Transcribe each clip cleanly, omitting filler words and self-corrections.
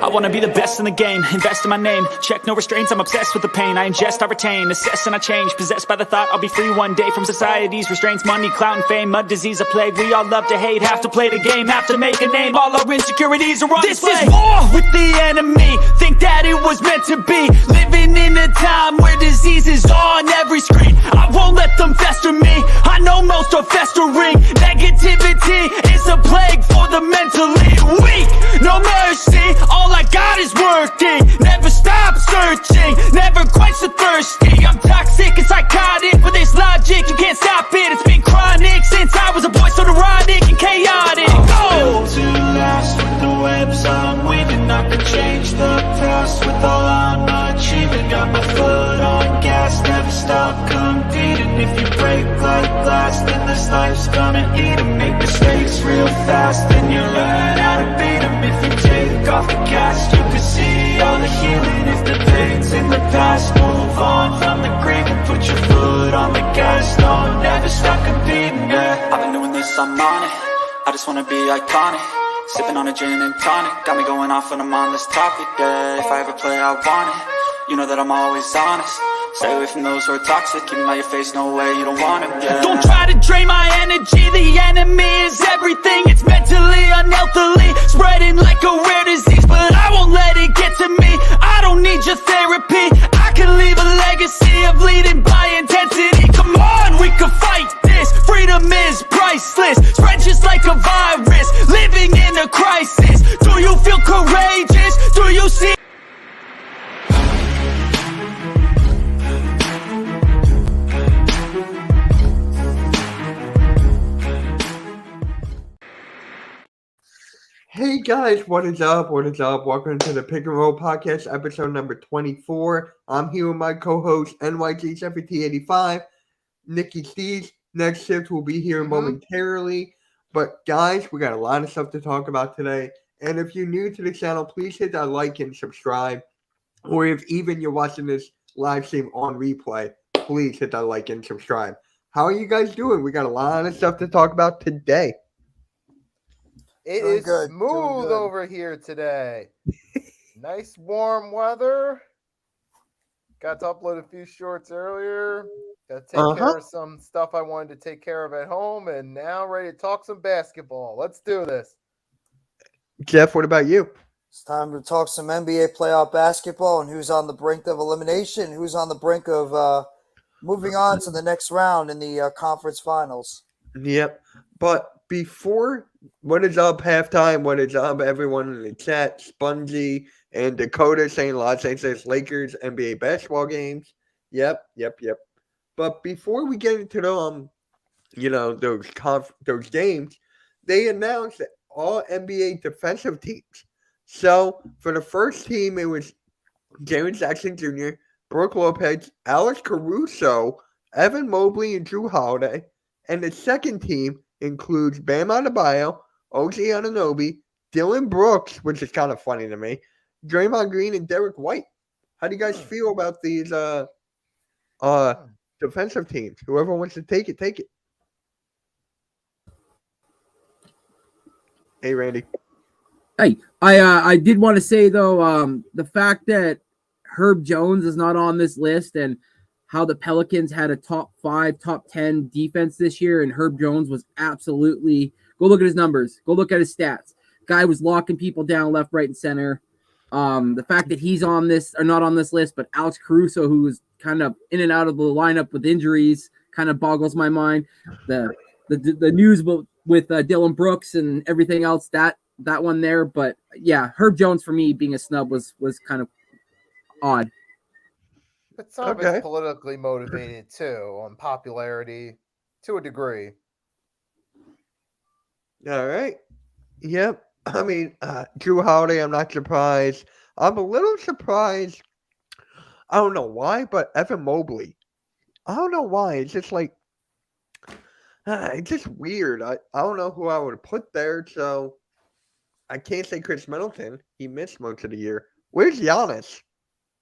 I wanna be the best in the game, invest in my name. Check no restraints, I'm obsessed with the pain. I ingest, I retain, assess and I change. Possessed by the thought I'll be free one day from society's restraints. Money, clout and fame, mud, disease, a plague. We all love to hate, have to play the game, have to make a name. All our insecurities are on display. This is war with the enemy, think that it was meant to be. Living in a time where disease is on every screen. I won't let them fester me, I know most are festering. Negativity is a plague for the mentally weak. No mercy, all I got is working. Never stop searching, never quite so thirsty. I'm toxic and psychotic, with this logic, you can't stop it. It's been chronic since I was a boy, so neurotic and chaotic. Built to last with the webs I'm weaving. I could change the past with all I'm achieving. Got my foot on gas, never stop competing. If you break like glass, then this life's gonna eat 'em. Make mistakes real fast, then you learn how to beat 'em. If you take off the cast, you can see all the healing. If the pain's in the past, move on from the grave and put your foot on the gas. No, never stop competing, yeah. I've been doing this, I'm on it. I just wanna be iconic. Sipping on a gin and tonic, got me going off when I'm on this topic, yeah. If I ever play, I want it. You know that I'm always honest. Stay away from those who are toxic. Keep them out your face, no way, you don't want it, yeah. Don't try to drain my energy. The enemy is everything. It's mentally, unhealthily spreading like a rare disease, but I won't let it get to me. I don't need your therapy. I can leave a legacy of leading by intensity. Come on, we can fight this. Freedom is priceless. Spread just like a virus. Living in a crisis. Do you feel courageous? Do you see? Hey guys, what is up? What is up? Welcome to the Pick and Roll Podcast, episode number 24. I'm here with my co-host, NYG7085, Nikki Steves. Next shift will be here momentarily. But guys, we got a lot of stuff to talk about today. And if you're new to the channel, please hit that like and subscribe. Or if even you're watching this live stream on replay, please hit that like and subscribe. How are you guys doing? We got a lot of stuff to talk about today. It is good. Smooth over here today. Nice warm weather. Got to upload a few shorts earlier. Got to take care of some stuff I wanted to take care of at home, and now ready to talk some basketball. Let's do this. Jeff, what about you? It's time to talk some NBA playoff basketball and who's on the brink of elimination, who's on the brink of moving on to the next round in the conference finals. Yep. But before, what is up, halftime? What is up, everyone in the chat? Spongy and Dakota saying Los Angeles Lakers NBA basketball games. Yep. But before we get into those games, they announced that all NBA defensive teams. So for the first team, it was Jaren Jackson Jr., Brooke Lopez, Alex Caruso, Evan Mobley, and Drew Holiday. And the second team includes Bam Adebayo, OG Anunoby, Dylan Brooks, which is kind of funny to me, Draymond Green, and Derek White. How do you guys feel about these defensive teams? Whoever wants to take it, take it. Hey, Randy. Hey, I did want to say, though, the fact that Herb Jones is not on this list and how the Pelicans had a top 5, top 10 defense this year, and Herb Jones was absolutely – go look at his numbers. Go look at his stats. Guy was locking people down left, right, and center. The fact that he's on this – or not on this list, but Alex Caruso, who was kind of in and out of the lineup with injuries, kind of boggles my mind. The news with Dylan Brooks and everything else, that one there. But, yeah, Herb Jones, for me, being a snub was kind of odd. But some of it's politically motivated, too, on popularity to a degree. All right. Yep. I mean, Drew Holiday, I'm not surprised. I'm a little surprised. I don't know why, but Evan Mobley. I don't know why. It's just like, it's just weird. I don't know who I would put there, so I can't say Chris Middleton. He missed most of the year. Where's Giannis?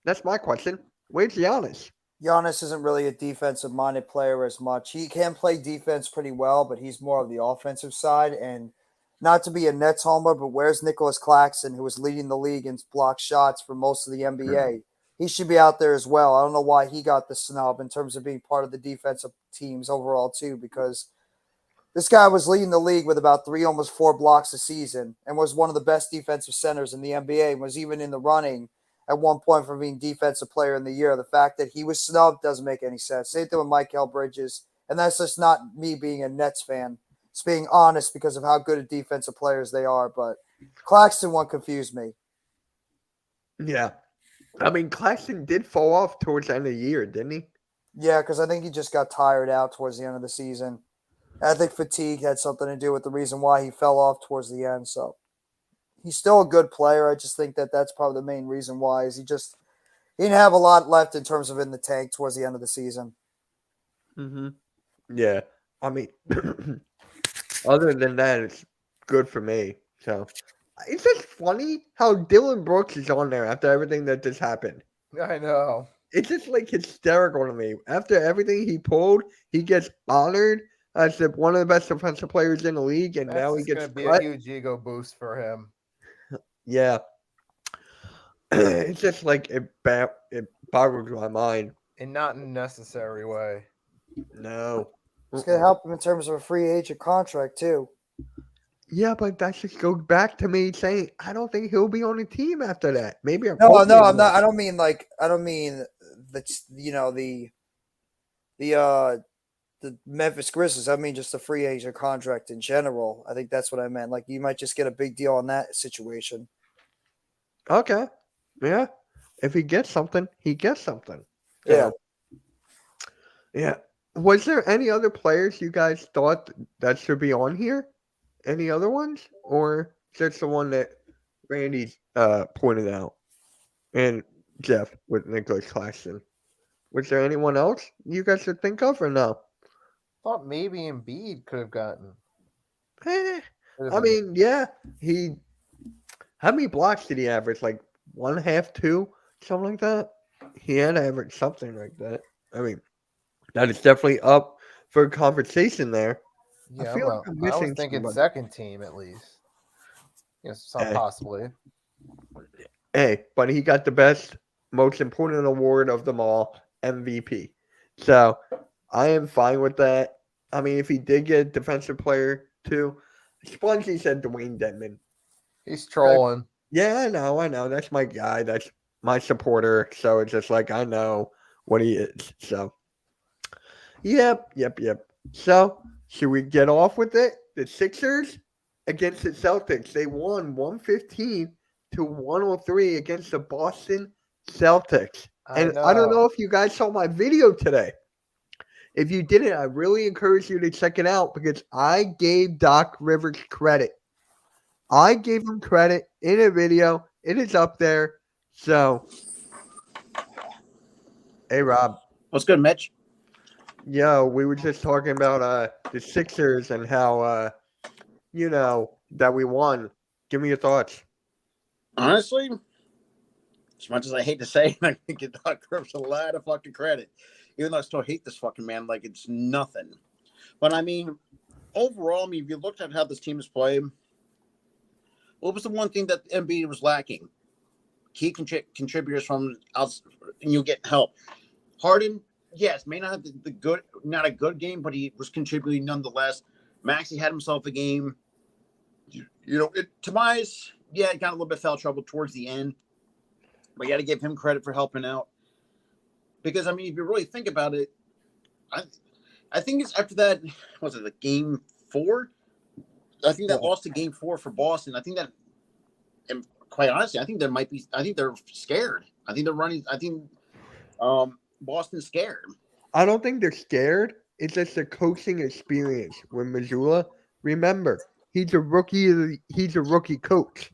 That's my question. Where's Giannis? Giannis isn't really a defensive-minded player as much. He can play defense pretty well, but he's more of the offensive side. And not to be a Nets homer, but where's Nicholas Claxton, who was leading the league in block shots for most of the NBA? He should be out there as well. I don't know why he got the snub in terms of being part of the defensive teams overall too, because this guy was leading the league with about 3, almost 4 blocks a season and was one of the best defensive centers in the NBA and was even in the running at one point for being defensive player in the year. The fact that he was snubbed doesn't make any sense. Same thing with Mikal Bridges. And that's just not me being a Nets fan. It's being honest because of how good at defensive players they are. But Claxton one confused me. Yeah. I mean, Claxton did fall off towards the end of the year, didn't he? Yeah, because I think he just got tired out towards the end of the season. I think fatigue had something to do with the reason why he fell off towards the end. So he's still a good player. I just think that that's probably the main reason why is he didn't have a lot left in terms of in the tank towards the end of the season. Mm-hmm. Yeah. I mean, other than that, it's good for me. So it's just funny how Dylan Brooks is on there after everything that just happened. I know. It's just like hysterical to me. After everything he pulled, he gets honored as one of the best defensive players in the league, and now he gets going to be cut. a huge ego boost for him. Yeah. It's just like it boggles my mind. And not in a necessary way. No. It's going to help him in terms of a free agent contract too. Yeah, but that just goes back to me saying I don't think he'll be on the team after that. Maybe I'm No, I'm not. I don't mean the Memphis Grizzlies. I mean just the free agent contract in general. I think that's what I meant. Like you might just get a big deal on that situation. Okay. Yeah. If he gets something, he gets something. Yeah. Yeah. Was there any other players you guys thought that should be on here? Any other ones? Or just the one that Randy pointed out? And Jeff with Nicholas Claxton. Was there anyone else you guys should think of or no? Thought maybe Embiid could have gotten. I mean, yeah. How many blocks did he average? Like 1.5, 2? Something like that? He had averaged something like that. I mean, that is definitely up for conversation there. Yeah, I was thinking second team at least. Yes, possibly. Hey, but he got the best, most important award of them all, MVP. So I am fine with that. I mean, if he did get defensive player too, Spongy said Dwayne Dedman. He's trolling. Yeah, I know. That's my guy. That's my supporter. So it's just like I know what he is. So Yep. So should we get off with it? The Sixers against the Celtics. They won 115-103 against the Boston Celtics. And I don't know if you guys saw my video today. If you didn't, I really encourage you to check it out because I gave Doc Rivers credit. I gave him credit in a video. It is up there. So, hey, Rob. What's good, Mitch? Yo, we were just talking about the Sixers and how, that we won. Give me your thoughts. Honestly, as much as I hate to say it, I think Doc Rivers a lot of fucking credit. Even though I still hate this fucking man like it's nothing. But, I mean, overall, if you looked at how this team is played, what was the one thing that Embiid was lacking? Key contributors from outside, and you get help. Harden, yes, may not have not a good game, but he was contributing nonetheless. Maxey had himself a game. Tobias, yeah, got a little bit of foul trouble towards the end, but you got to give him credit for helping out. Because, I mean, if you really think about it, I think it's after that, was it like game 4? I think that lost to game 4 for Boston. I think that, and quite honestly, I think they're scared. I think they're running. I think Boston's scared. I don't think they're scared. It's just a coaching experience with Mazzulla. Remember, he's a rookie. He's a rookie coach,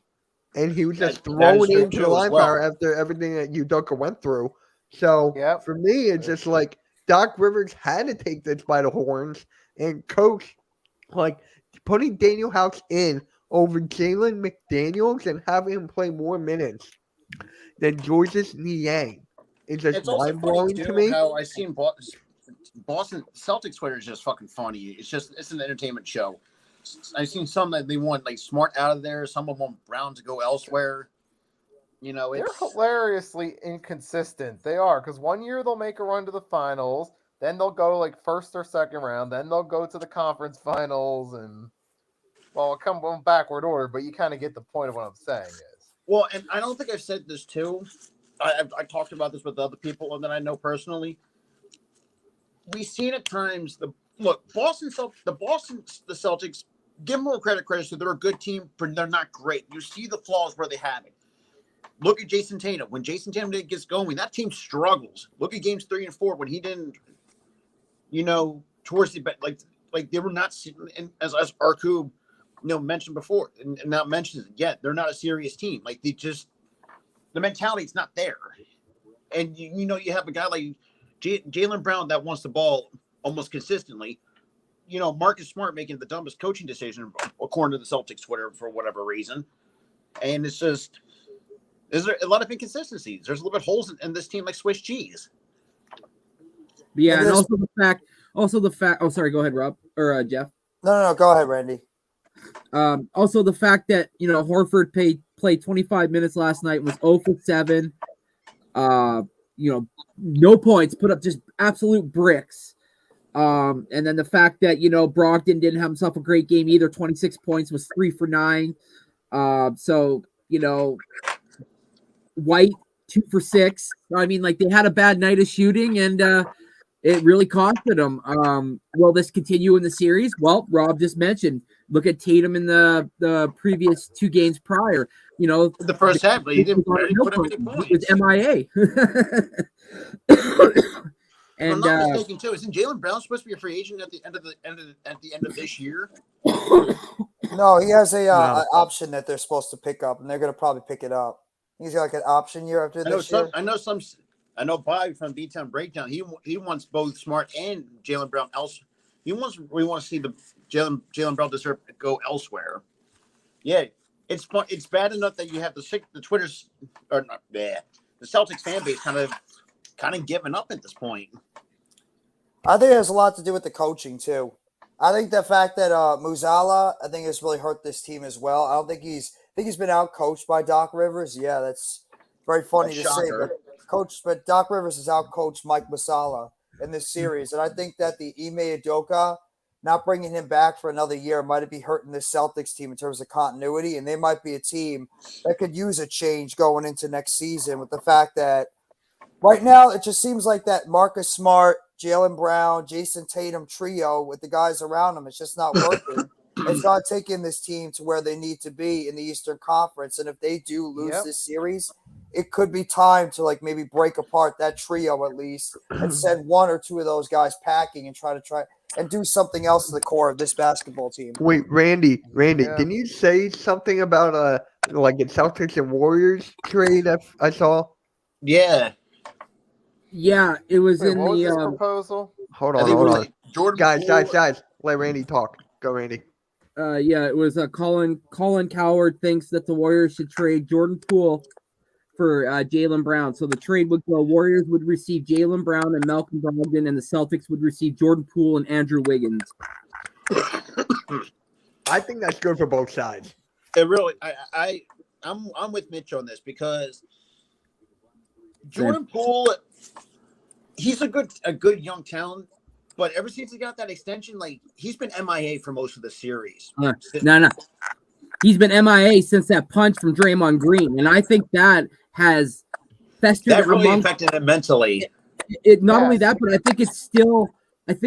and he was just thrown into the line fire after everything that Udoka went through. So for me, it's just like Doc Rivers had to take this by the horns and coach, like putting Daniel House in over Jalen McDaniels and having him play more minutes than Georges Niang. It's just mind-blowing to me. How I seen Boston Celtics Twitter is just fucking funny. It's an entertainment show. I've seen some that they want like Smart out of there. Some of them want Brown to go elsewhere. You know, They're it's hilariously inconsistent. They are, because one year they'll make a run to the finals, then they'll go like first or second round, then they'll go to the conference finals, and well, come on backward order, but you kind of get the point of what I'm saying is. well, and I don't think I've said this too. I talked about this with other people that I know personally. We've seen at times the Celtics. Give them more credit. So they're a good team, but they're not great. You see the flaws where they have it. Look at Jason Tatum. When Jason Tatum gets going, that team struggles. Look at games 3 and 4 when he didn't. You know, towards the like they were not. And as Arkub, mentioned before, and not mentioned it yet, they're not a serious team. Like they just the mentality's not there. And you have a guy like Jaylen Brown that wants the ball almost consistently. Marcus Smart making the dumbest coaching decision according to the Celtics Twitter for whatever reason. And it's just there's a lot of inconsistencies. There's a little bit holes in this team like Swiss cheese. Yeah, and also the fact. Oh, sorry. Go ahead, Rob or Jeff. No. Go ahead, Randy. Also the fact that Horford played 25 minutes last night, was 0 for 7. No points, put up just absolute bricks. And then the fact that Brogdon didn't have himself a great game either. 26 points, was 3 for 9. So White 2 for 6. I mean, like they had a bad night of shooting, and it really costed them. Will this continue in the series? Well, Rob just mentioned. Look at Tatum in the previous 2 games prior. The first half, but he didn't put up any points. It was MIA. And I'm not mistaken too. Isn't Jaylen Brown supposed to be a free agent at the end of this year? No, he has an option that they're supposed to pick up, and they're going to probably pick it up. He's got like an option year after this year. I know Bobby from B-Town Breakdown. He wants both Smart and Jaylen Brown else. We want to see the Jaylen Brown deserve to go elsewhere. Yeah, it's bad enough that you have the Twitter's or not the Celtics fan base kind of giving up at this point. I think it has a lot to do with the coaching too. I think the fact that Muzala, I think has really hurt this team as well. I think he's been out coached by Doc Rivers. Yeah, that's very funny to say, but Doc Rivers has out coached Mike Musala in this series, and I think that the Ime Udoka not bringing him back for another year might be hurting this Celtics team in terms of continuity, and they might be a team that could use a change going into next season with the fact that right now it just seems like that Marcus Smart, Jaylen Brown, Jason Tatum trio with the guys around them, it's just not working. It's not taking this team to where they need to be in the Eastern Conference, and if they do lose this series, it could be time to like maybe break apart that trio at least and send 1 or 2 of those guys packing and try and do something else to the core of this basketball team. Wait, Randy, didn't you say something about like a Celtics and Warriors trade I saw? Yeah. Yeah, it was Wait, in what the was this proposal. Hold on. Jordan Guys, let Randy talk. Go, Randy. Yeah, it was Colin Coward thinks that the Warriors should trade Jordan Poole for Jaylen Brown. So the trade would go: Warriors would receive Jaylen Brown and Malcolm Brogdon, and the Celtics would receive Jordan Poole and Andrew Wiggins. I think that's good for both sides. It really, I'm with Mitch on this because Jordan Poole, he's a good young talent, but ever since he got that extension, like he's been MIA for most of the series. No. He's been MIA since that punch from Draymond Green, and I think that has festered. That really affected him mentally. It not only that, but I think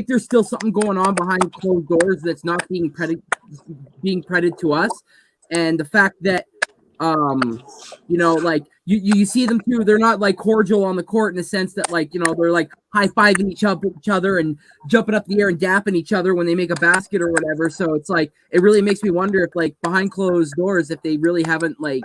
there's still something going on behind closed doors that's not being credited to us, and the fact that like you see them too, they're not like cordial on the court in the sense that like they're like high-fiving each other and jumping up the air and dapping each other when they make a basket or whatever. So it's like it really makes me wonder if like behind closed doors if they really haven't like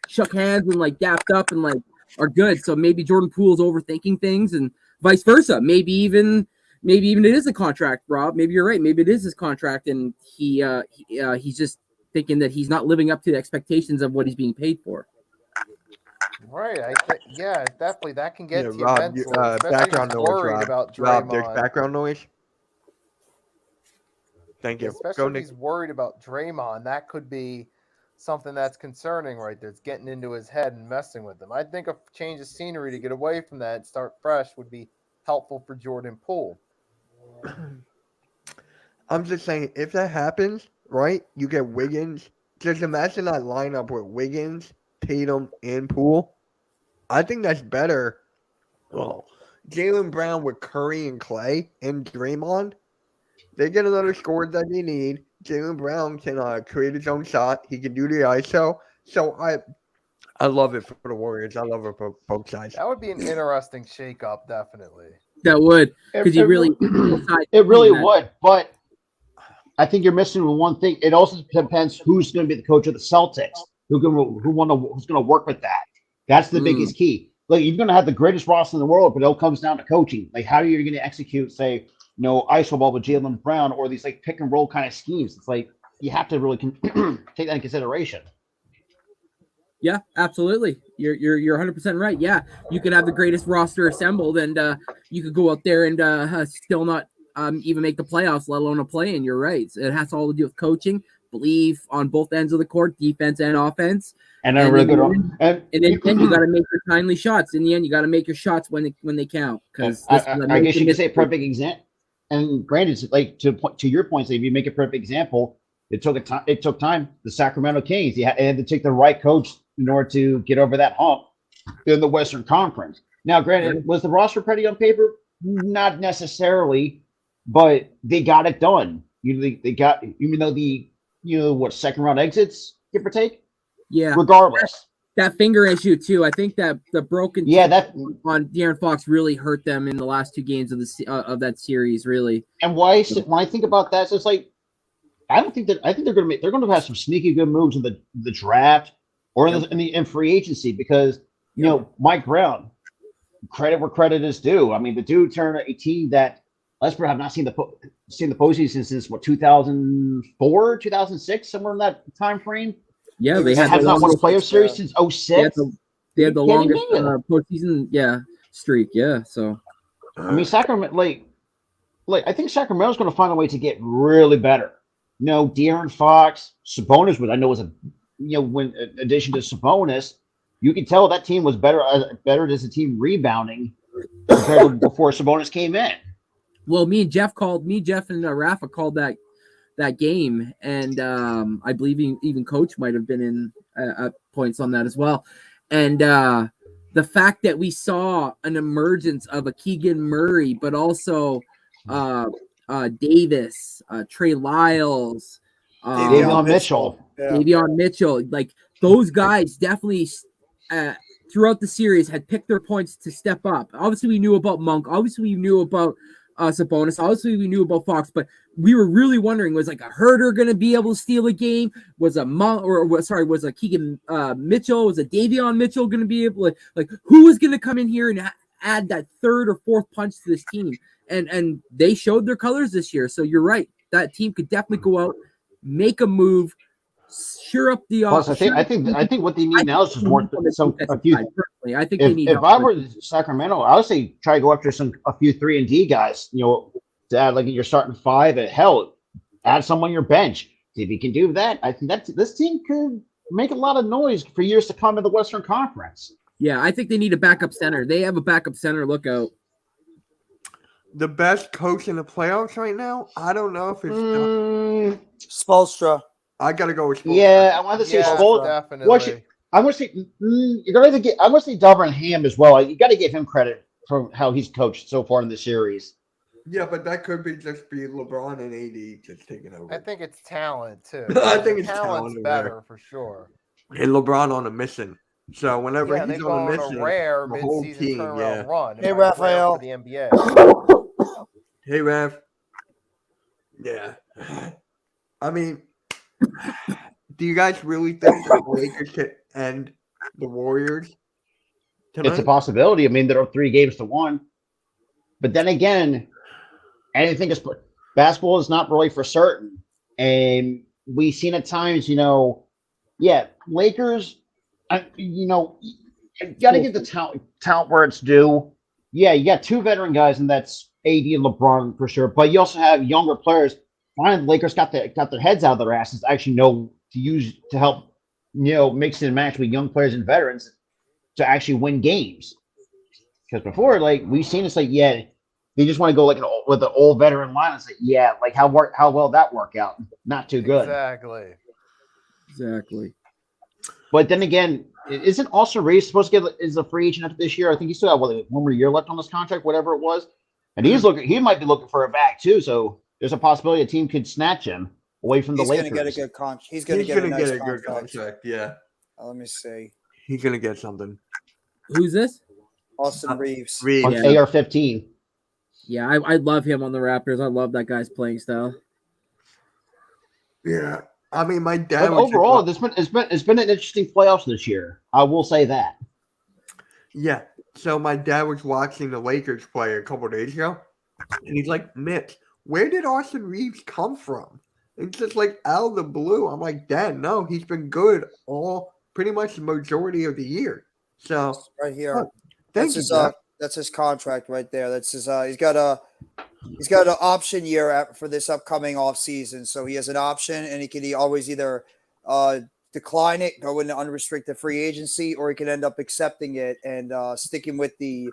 shook hands and like dapped up and like are good. So maybe Jordan Poole's overthinking things and vice versa. Maybe even it is a contract, Rob. Maybe you're right. Maybe it is his contract and he's just thinking that he's not living up to the expectations of what he's being paid for. Right. Definitely that can get to you Rob, mentally. background noise, worried Rob. about Rob, Draymond. there's background noise. Thank you. Especially Go, if Nick. he's worried about Draymond, that could be something that's concerning right there. It's getting into his head and messing with him. I think a change of scenery to get away from that and start fresh would be helpful for Jordan Poole. I'm just saying, if that happens, right, you get Wiggins. Just imagine that lineup with Wiggins, Tatum, and Poole. I think that's better. Well, Jaylen Brown with Curry and Clay and Draymond. They get another score that they need. Jaylen Brown can create his own shot. He can do the ISO. So I love it for the Warriors. I love it for both sides. That would be an interesting shakeup, definitely. That would, because you really it really would. But I think you're missing one thing. It also depends who's going to be the coach of the Celtics. Who's going to work with that? That's the biggest key. Like, you're going to have the greatest roster in the world, but it all comes down to coaching. Like, how are you going to execute, say, ISO ball with Jaylen Brown or these like pick and roll kind of schemes? It's like you have to really take that in consideration. Yeah, absolutely. You're 100% right. Yeah, you could have the greatest roster assembled, and you could go out there and still not even make the playoffs, let alone a play-in. You're right. It has all to do with coaching, belief on both ends of the court, defense and offense. And a really good one. And then you got to make your timely shots. In the end, you got to make your shots when they count. Because I guess you could say a perfect example. And granted, like to your point, if you make a perfect example, it took time. The Sacramento Kings, they had to take the right coach in order to get over that hump in the Western Conference. Now, granted, was the roster pretty on paper? Not necessarily, but they got it done. They got, even though second round exits, give or take. Yeah. Regardless. That finger issue too. I think that the broken on De'Aaron Fox really hurt them in the last two games of that series. Really. And when I think about that, so it's like I think they're going to have some sneaky good moves in the draft or in free agency because Mike Brown, credit where credit is due. I mean, the dude turned a team that Lesper have not seen the postseason since 2004, 2006, somewhere in that time frame. Yeah, they have not won a playoff series since 06. They had the longest postseason streak. Yeah, so I mean, Sacramento, like I think Sacramento's going to find a way to get really better. De'Aaron Fox, Sabonis, which I know was when in addition to Sabonis, you can tell that team was better as a team rebounding compared to before Sabonis came in. Well, Jeff and Rafa called that game, and I believe even Coach might have been in at points on that as well. And the fact that we saw an emergence of a Keegan Murray, but also Davis, Trey Lyles, Davion Mitchell, like those guys definitely throughout the series had picked their points to step up. Obviously, we knew about Monk. Obviously, we knew about Sabonis. Obviously, we knew about Fox, but we were really wondering: was like a Herter going to be able to steal a game? Was a Keegan Mitchell? Was a Davion Mitchell going to be able to who was going to come in here and add that third or fourth punch to this team? And they showed their colors this year. So you're right. That team could definitely go out, make a move, sure up the. Plus, I think what they need now is just a few. I think they need. If I were Sacramento, I would say try to go after a few 3-and-D guys. To add you're starting five. Hell, add someone on your bench. See if you can do that. I think this team could make a lot of noise for years to come in the Western Conference. Yeah, I think they need a backup center. They have a backup center. Look out. The best coach in the playoffs right now? I don't know if it's Spoelstra. I gotta go with Spoelstra. Yeah, I want to say Spoelstra. Definitely. I want to say you're going to get. I want to say Darvin Ham as well. You got to give him credit for how he's coached so far in the series. Yeah, but that could be LeBron and AD just taking over. I think it's talent too. I think it's talent's talent better for sure. And LeBron on a mission. So whenever he's on a mission, a rare the whole mid-season team, turnaround run. Hey, Raphael. For the NBA. Hey, Raph. Yeah. I mean, do you guys really think the Lakers could end the Warriors tonight? It's a possibility. I mean, there are 3 games to 1. But then again, anything is basketball is not really for certain. And we've seen at times, Lakers, you got to give the talent where it's due. Yeah, you got 2 veteran guys, and that's AD and LeBron for sure. But you also have younger players finally the Lakers got their heads out of their asses to actually know to use to help, mix and match with young players and veterans to actually win games. Because before, like we've seen, it's like they just want to go like with the old veteran line. It's like like how well that work out? Not too good. Exactly. But then again, isn't Austin Reeves supposed to get is a free agent after this year? I think he still had one more year left on this contract, whatever it was. And he might be looking for a back too. So there's a possibility a team could snatch him away from the Lakers. He's going to get a good contract. He's going to get a nice good contract. Yeah. Let me see. He's going to get something. Who's this? Austin Reeves. On AR-15. Yeah, I love him on the Raptors. I love that guy's playing style. Yeah. I mean, my dad. But overall, it's been an interesting playoffs this year. I will say that. Yeah. So my dad was watching the Lakers play a couple of days ago, and he's like, "Mitch, where did Austin Reeves come from?" It's just like out of the blue. I'm like, "Dad, no, he's been good pretty much the majority of the year." So right here, that's his contract right there. That's his. He's got an option year for this upcoming off season. So he has an option, and he can always either decline it, go into unrestricted free agency, or he can end up accepting it and sticking with the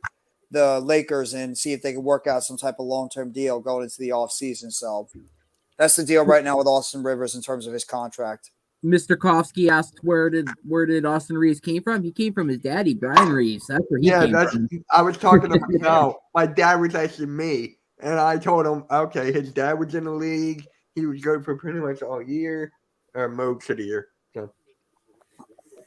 Lakers and see if they can work out some type of long-term deal going into the off season. So that's the deal right now with Austin Rivers in terms of his contract. Mr. Kofsky asked where did Austin Reeves came from? He came from his daddy, Brian Reeves. That's where he came from. I was talking about no, my dad was asking me, and I told him, okay, his dad was in the league. He was good for pretty much all year, or most of the year. So.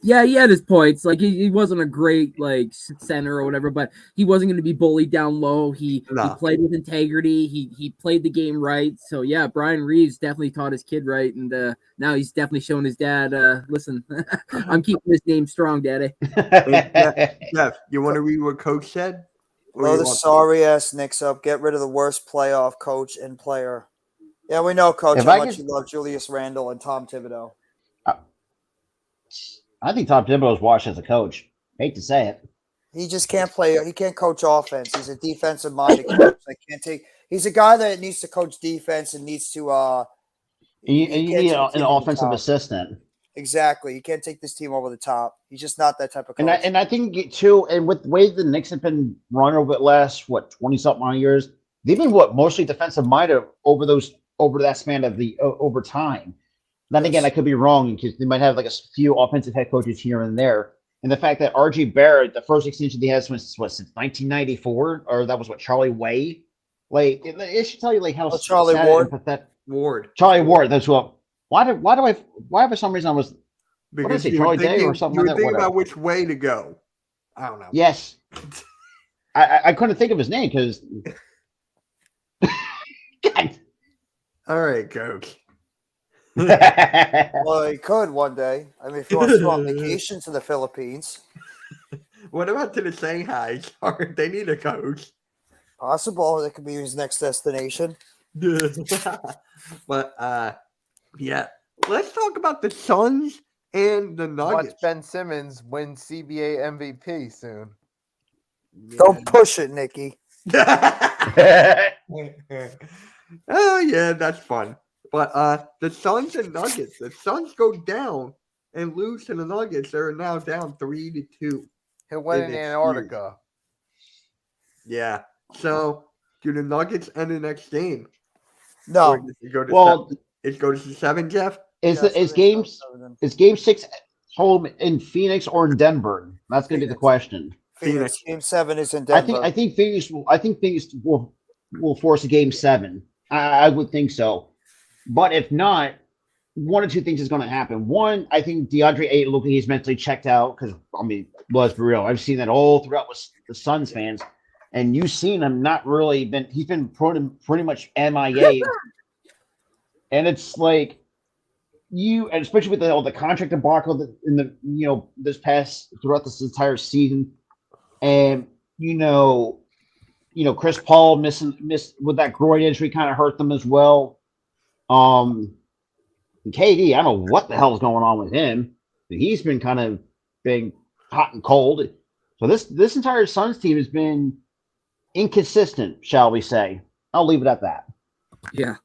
Yeah, he had his points. Like he wasn't a great like center or whatever, but he wasn't going to be bullied down low. He played with integrity. He played the game right. So yeah, Brian Reeves definitely taught his kid right, and now he's definitely showing his dad. Listen, I'm keeping his name strong, Daddy. Jeff, you want to read what Coach said? Blow the sorry ass Knicks up. Get rid of the worst playoff coach and player. Yeah, we know, Coach, how much you love Julius Randle and Tom Thibodeau. I think Tom Thibodeau is washed as a coach. Hate to say it. He just can't play. He can't coach offense. He's a defensive-minded coach. He's a guy that needs to coach defense and needs to. You need an offensive assistant. Exactly. He can't take this team over the top. He's just not that type of coach. And I think too, and with the way the Knicks have been run over the last 20-something odd years, they've been mostly defensive-minded over that span of over time. Then again, I could be wrong because they might have like a few offensive head coaches here and there. And the fact that R.J. Barrett, the first extension he has since 1994, or that was Charlie Way. Like it should tell you like how Charlie Ward. Charlie Ward. That's what. Why for some reason I was. Because you were thinking about which way to go. I don't know. Yes. I couldn't think of his name because. All right, Coach. Well, he could one day. I mean, if he wants to go on vacation to the Philippines. What about to the Shanghai? They need a coach. Possible. That could be his next destination. But, yeah. Let's talk about the Suns and the Nuggets. Watch Ben Simmons win CBA MVP soon. Don't push it, Nikki. Oh, yeah, that's fun. But the Suns and Nuggets, the Suns go down and lose to the Nuggets. They're now down 3-2. He'll win in Antarctica. Yeah. So, do the Nuggets end the next game? No. It goes to 7, Jeff? Is game 6 home in Phoenix or in Denver? That's going to be the question. Phoenix. Game 7 is in Denver. I think Phoenix will force a game 7. I would think so. But if not, one or two things is going to happen. One, I think DeAndre Ayton looking he's mentally checked out because, I mean, let's be real. I've seen that all throughout with the Suns fans. And you've seen him he's been pretty much MIA. And it's like and especially with all the contract debacle throughout this entire season. And, Chris Paul missed with that groin injury kind of hurt them as well. KD, I don't know what the hell is going on with him. He's been kind of being hot and cold. So this entire Suns team has been inconsistent, shall we say. I'll leave it at that. Yeah.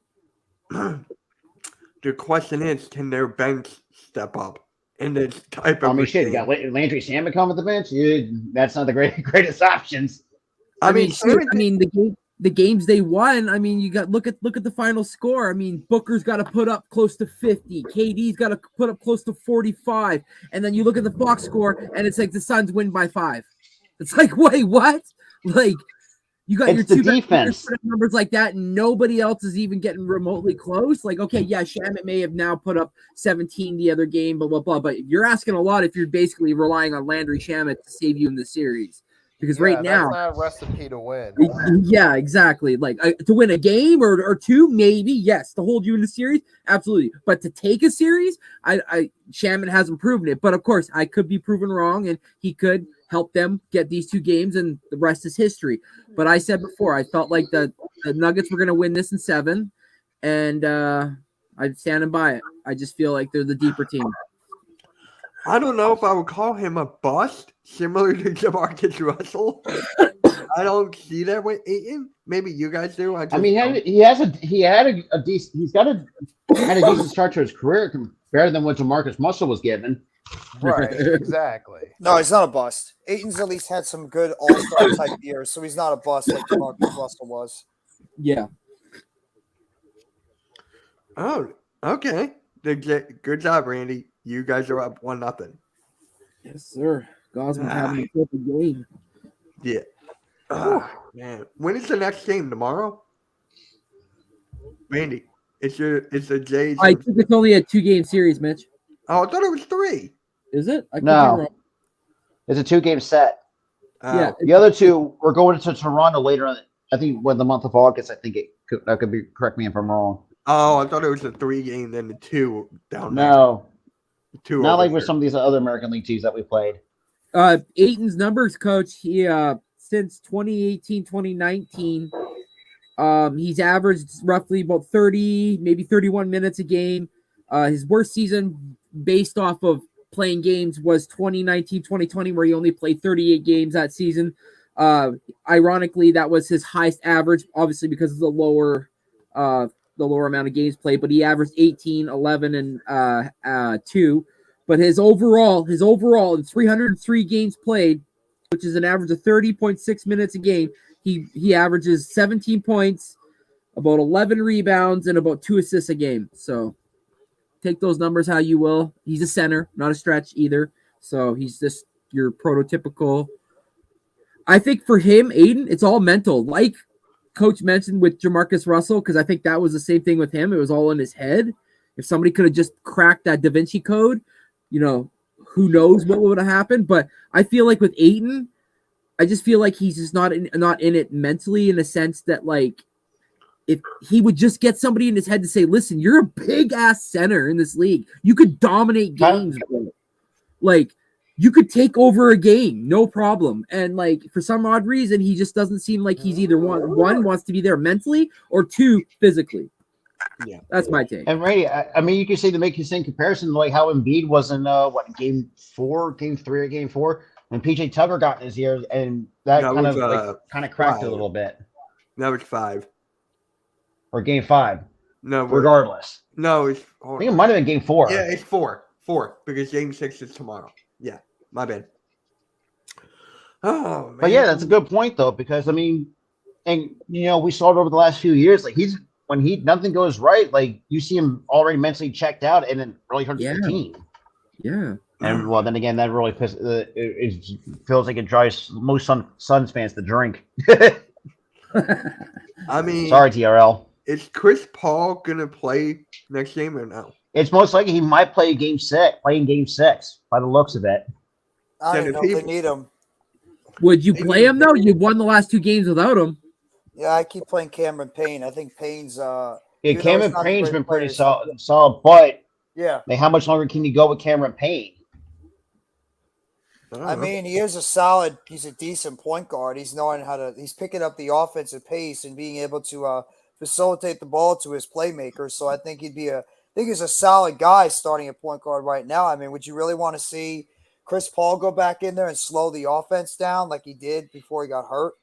the question is, can their bench step up in this type I of mean, a shit, you game? got Landry Shamet coming with the bench. That's not the greatest options. I mean, shoot, the games they won. I mean, you got look at the final score. I mean, Booker's got to put up close to 50. KD's got to put up close to 45. And then you look at the box score, and it's like the Suns win by 5. It's like, wait, what? Like, you got It's your the two best players defense. put up numbers like that, and nobody else is even getting remotely close. Like, okay, yeah, Shamit may have now put up 17 the other game, blah, blah, blah. But you're asking a lot if you're basically relying on Landry Shamit to save you in the series. Because right now, that's not a recipe to win. yeah, exactly. Like to win a game or two, maybe yes. To hold you in the series, absolutely. But to take a series, I Shamit hasn't proven it. But of course, I could be proven wrong, and he could help them get these 2 games, and the rest is history. But I said before, I felt like the Nuggets were going to win this in 7, and I'm standing by it. I just feel like they're the deeper team. I don't know if I would call him a bust, similar to Jamarcus Russell. I don't see that with Ayton. Maybe you guys do. I mean, he had a decent. He's got had a decent start to his career better than what Jamarcus Russell was given. Right, exactly. No, he's not a bust. Ayton's at least had some good all-star type years, so he's not a bust like Marcus Russell was. Yeah. Oh, okay. Good job, Randy. You guys are up 1-0. Yes, sir. Gosman's having a perfect game. Yeah. Oh, man. When is the next game? Tomorrow? Randy, it's the Jays. I think it's only a 2-game series, Mitch. Oh, I thought it was 3. Is it? I could be No, wrong. it's a 2-game set. Yeah. The other 2, we're going to Toronto later on. I think when the month of August. I think that could be. Correct me if I'm wrong. Oh, I thought it was a 3-game, then the 2 down there. No, 2 not over like with here. some of these other American League teams that we played. Ayton's numbers, coach, he since 2018, 2019, he's averaged roughly about 30, maybe 31 minutes a game. His worst season based off of playing games was 2019, 2020, where he only played 38 games that season. Ironically, that was his highest average, obviously because of the lower amount of games played, but he averaged 18, 11, and 2. But his overall in 303 games played, which is an average of 30.6 minutes a game, he averages 17 points, about 11 rebounds, and about 2 assists a game. So take those numbers how you will. He's a center, not a stretch either. So he's just your prototypical. I think for him, Ayton, it's all mental. Like Coach mentioned with Jamarcus Russell, because I think that was the same thing with him. It was all in his head. If somebody could have just cracked that Da Vinci Code, who knows what would have happened. But I feel like with Ayton, I just feel like he's just not in it mentally, in a sense that, like, if he would just get somebody in his head to say, listen, you're a big ass center in this league. You could dominate games, bro. Like, you could take over a game, no problem. And like, for some odd reason, he just doesn't seem like he's either one wants to be there mentally, or 2 physically. Yeah, that's my take. And Randy, I mean, you can say, to make the same comparison, like how Embiid was in game 4, game 3, or game 4, when PJ Tucker got in his ear, and that kind of cracked 5. it a little bit. That was 5. Or game 5. No, regardless. No, I think it might have been game 4. Yeah, it's 4, because game 6 is tomorrow. Yeah, my bad. Oh man. But yeah, that's a good point though, because I mean, and we saw it over the last few years. Like when nothing goes right, like you see him already mentally checked out, and it really hurts the team. Yeah. And well, then again, that really it feels like it drives most Suns fans to drink. I mean, sorry, TRL. Is Chris Paul gonna play next game or no? It's most likely he might play game 6, playing game 6 by the looks of it. I don't know if they need him. Would you play him though? You won the last 2 games without him. Yeah, I keep playing Cameron Payne. I think Payne's Cameron Payne's been pretty solid, but yeah. Like, how much longer can you go with Cameron Payne? I mean, he's a decent point guard. He's picking up the offensive pace and being able to facilitate the ball to his playmakers. So I think he's a solid guy starting at point guard right now. I mean, would you really want to see Chris Paul go back in there and slow the offense down like he did before he got hurt?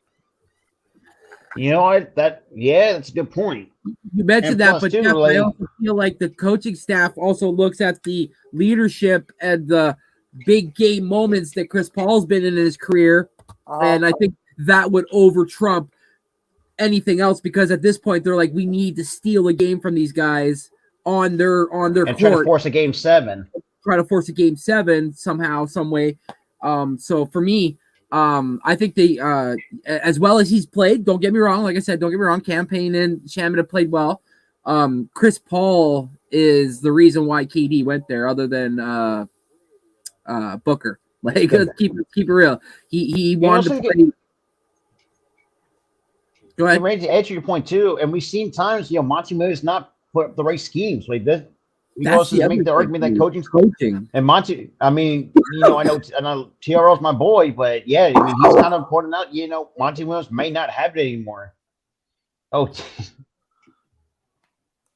You know what? That's a good point. You mentioned And that, plus, but too, Jeff, I like, also feel like the coaching staff also looks at the leadership and the big game moments that Chris Paul's been in his career, and I think that would over trump anything else because at this point they're like, we need to steal a game from these guys on their and court, try to force a game 7. try to force a game 7 somehow, some way. So for me, I think they, as well as he's played, don't get me wrong. Like I said, don't get me wrong. Campaign and Shaman have played well. Chris Paul is the reason why KD went there, other than Booker. Like, let's keep it real. He wanted to play. Go ahead. Randy, to answer your point too, and we've seen times, Monty Williams not put up the right schemes. Like this, we can also make the argument that coaching and Monty. I mean, I know TRL's my boy, but yeah, I mean, he's kind of pointing out, Monty Williams may not have it anymore. Oh,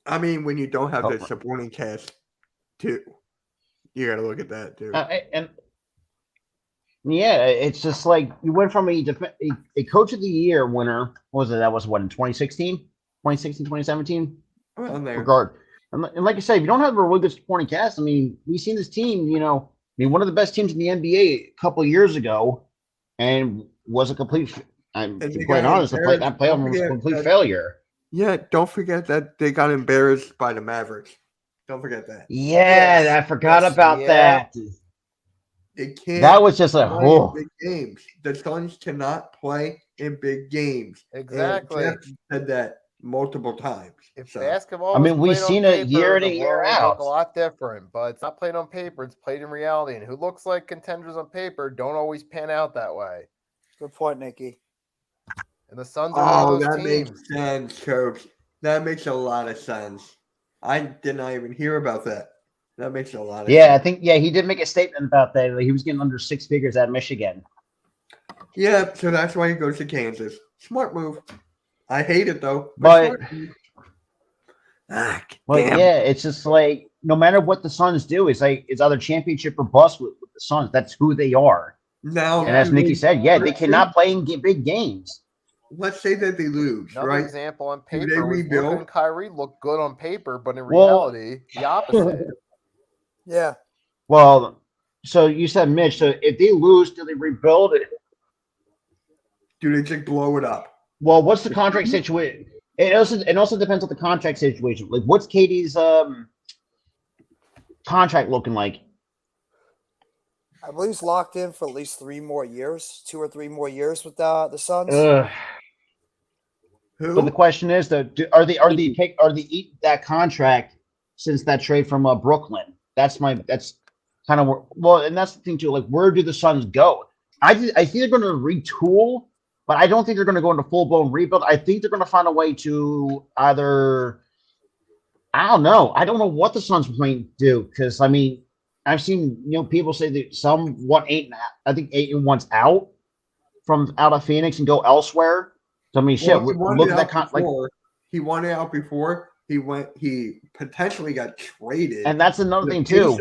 I mean, when you don't have the supporting cast, too, you got to look at that too. And yeah, it's just like you went from a coach of the year winner. What was it? That was what, in 2016, 2017? Regard. And like I said, if you don't have a really good supporting cast, I mean, we've seen this team, one of the best teams in the NBA a couple of years ago, and was a complete, to be quite honest, that playoff was a complete failure. Yeah, don't forget that they got embarrassed by the Mavericks. Don't forget that. Yeah, I forgot about that. They can't. That was just big games. The Suns cannot play in big games. Exactly. Jeff said that multiple times. If basketball, I mean, we've seen it year in and year out. Look a lot different, but it's not played on paper; it's played in reality. And who looks like contenders on paper don't always pan out that way. Good point, Nikki. And the Suns are one of those teams. Makes sense, Coach. That makes a lot of sense. I did not even hear about that. That makes a lot of sense. I think, he did make a statement about that. Like, he was getting under 6 figures at Michigan. Yeah, so that's why he goes to Kansas. Smart move. I hate it, though. But damn. It's just like, no matter what the Suns do, it's like, it's either championship or bust with the Suns. That's who they are. Now, and as Nikki said, they cannot play in big games. Let's say that they lose, Another right? example on paper, they rebuild? Luka and Kyrie look good on paper, but in reality, the opposite. Yeah. Well, so you said, Mitch, so if they lose, do they rebuild it? Do they just blow it up? Well, what's the contract situation? It also depends on the contract situation. Like, what's Katie's contract looking like? I believe he's locked in for at least 3 more years, 2 or 3 more years with the Suns. Who? But the question is, though, are they eat that contract since that trade from Brooklyn? That's kind of and that's the thing too. Like, where do the Suns go? I think they're going to retool, but I don't think they're going to go into full blown rebuild. I think they're going to find a way to either, I don't know what the Suns might do, because I mean, I've seen people say that some want 8 and 1's out of Phoenix and go elsewhere. So I mean, look at that. He wanted out before. He potentially got traded, and that's another thing too.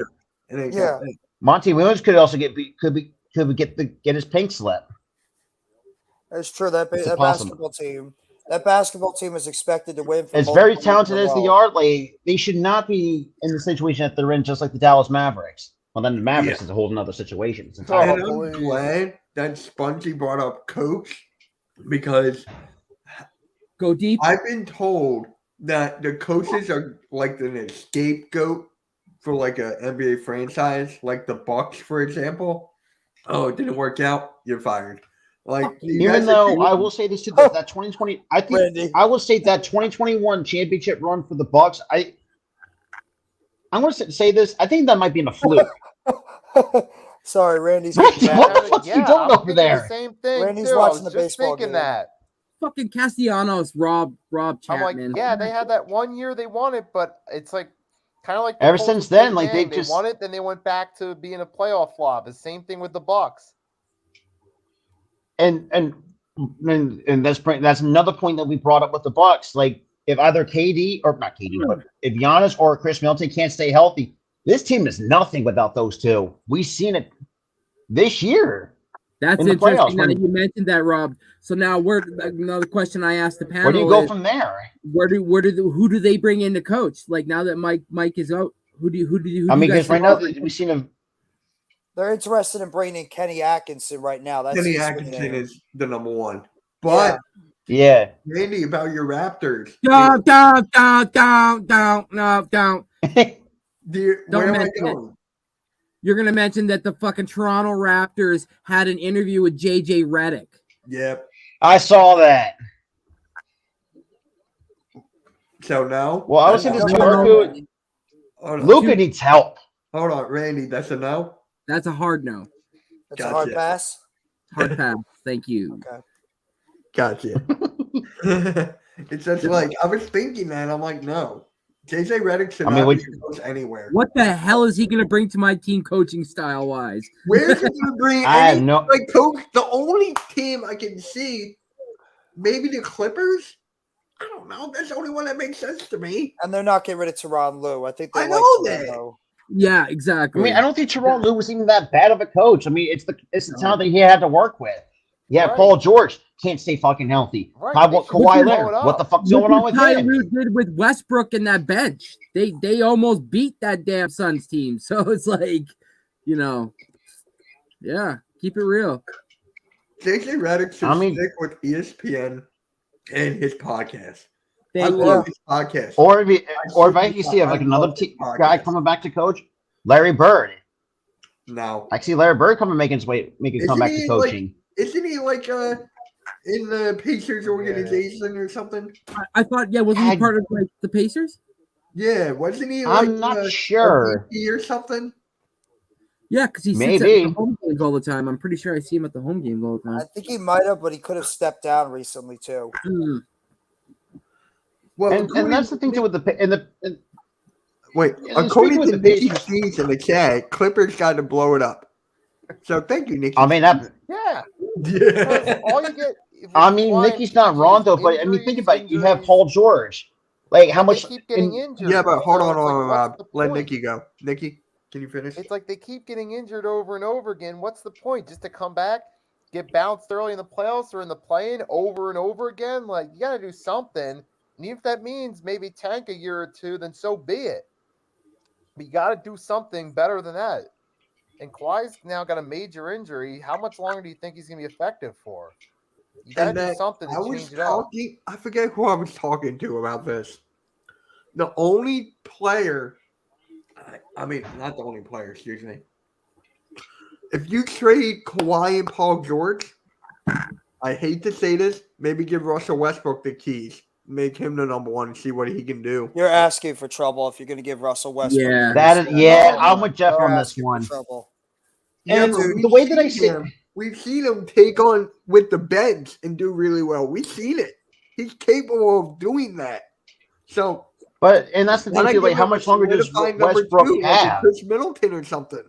Monty Williams could also get his pink slip. That's true. That basketball team is expected to win. As very talented as they are, like, they should not be in the situation that they're in, just like the Dallas Mavericks. Well, then the Mavericks is a whole other situation. And I'm glad that Spongy brought up coach, because go deep. I've been told that the coaches are like the scapegoat for like an NBA franchise, like the Bucks, for example. Oh, it didn't work out. You're fired. Like, even though I will say this too, that 2020, I think Randy. I will say that 2021 championship run for the Bucks. I'm going to say this. I think that might be in a fluke. Sorry, Randy's. What the fuck you doing over there? The same thing. Randy's too. watching the just baseball thinking game. that. Fucking Castellanos, Rob Chapman. I'm like, they had that 1 year they won it, but it's like kind of like ever since then, like they won it, then they went back to being a playoff flop. The same thing with the Bucks. And that's another point that we brought up with the Bucks. Like, if either KD or not KD, but if Giannis or Chris Middleton can't stay healthy, this team is nothing without those two. We've seen it this year. That's in the interesting. playoffs. Now you mentioned that, Rob. So now, another question I asked the panel Where do you go is, from there? who do they bring in to coach? Like now that Mike is out, who do you I mean, guys because right think? now we've seen him. They're interested in bringing Kenny Atkinson right now. That's Kenny his Atkinson name. is the number one. But Yeah. Randy, about your Raptors. Don't Where am I mention it. going? You're gonna mention that the fucking Toronto Raptors had an interview with JJ Redick. Yep. I saw that. So now? Well, I was saying No, this no, to Marco. Hold on. Luka needs help. Hold on, Randy. That's a no? That's a hard no. It's a hard Gotcha. pass. Hard pass. Thank you. Okay. Gotcha. It's just like, I was thinking that. I'm like, no. JJ Redick should not be coach anywhere. What the hell is he going to bring to my team coaching style wise? Where's he going to bring I have any no. like coach? The only team I can see, maybe the Clippers. I don't know. That's the only one that makes sense to me. And they're not getting rid of Tyronn Lue. I think they I like know Tyronn that. Lue. Yeah, exactly. I mean, I don't think Tyronn Lue was even that bad of a coach. I mean, it's the talent that he had to work with. Yeah, Right. Paul George can't stay fucking healthy. Right, How they about should Kawhi blow Leonard? it up. What the fuck's Look going on what with Ty him? Lue did with Westbrook and that bench. They almost beat that damn Suns team. So it's like, yeah, keep it real. JJ Redick should I mean- stick with ESPN and his podcast. I Thank love you. his podcast. Or if I can see like another guy coming back to coach, Larry Bird. No. I can see Larry Bird coming making Isn't come back he, to coaching. Isn't he like in the Pacers organization or something? I thought, wasn't he part of like the Pacers? Yeah, wasn't he like I'm not sure. a VP or something? Yeah, because he sits at the home games all the time. I'm pretty sure I see him at the home games all the time. I think he might have, but he could have stepped down recently too. Well, And that's the thing too with the wait, and according speaking to with the Nikki Pacers- Steves in the chat, Clippers got to blow it up. So thank you, Nikki. I mean that. Yeah. Yeah. All you get. I mean, Nikki's not wrong though, but I mean, think about it. You have Paul George. Like how much? They keep getting injured. Yeah, but hold So on, it's like, Rob. what's the Let point? Nikki go. Nikki, can you finish? It's like they keep getting injured over and over again. What's the point? Just to come back, get bounced early in the playoffs or in the play-in over and over again? Like, you got to do something. And even if that means maybe tank a year or two, then so be it. But you got to do something better than that. And Kawhi's now got a major injury. How much longer do you think he's going to be effective for? You got to do something to change it up. I forget who I was talking to about this. The only player, I mean, not the only player, excuse me. If you trade Kawhi and Paul George, I hate to say this, maybe give Russell Westbrook the keys. Make him the number one and see what he can do. You're asking for trouble if you're going to give Russell Westbrook. Yeah, I'm with Jeff on this one. Yeah, And but the way that I see him, we've seen him take on with the bench and do really well. We've seen it. He's capable of doing that. So, and that's the thing too. Like, how much longer does Westbrook have? Like Chris Middleton or something.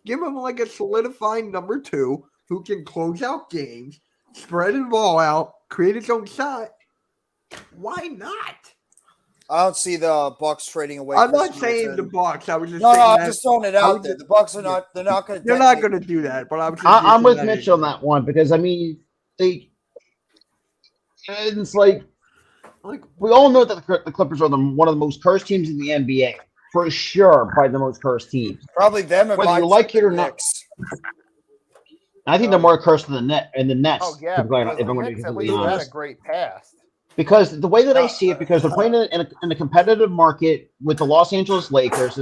Give him like a solidified number two who can close out games, spread the ball out, create his own shot. Why not? I don't see the Bucks trading away. I'm Chris not saying Middleton. the Bucks. I was just No, saying I'm that- just throwing it out there. The Bucks are not. They're not going to. They're not going to do that. But I'm I'm with Mitch on that one because I mean it's like we all know that the Clippers are one of the most cursed teams in the NBA for sure. Probably the most cursed teams. Probably them. And Whether you like it or not. I think they're more cursed than the Nets. Oh, yeah. If I'm Because going the to be Knicks at completely least had a honest. great past. Because the way that I see it, because they're playing in a competitive market with the Los Angeles Lakers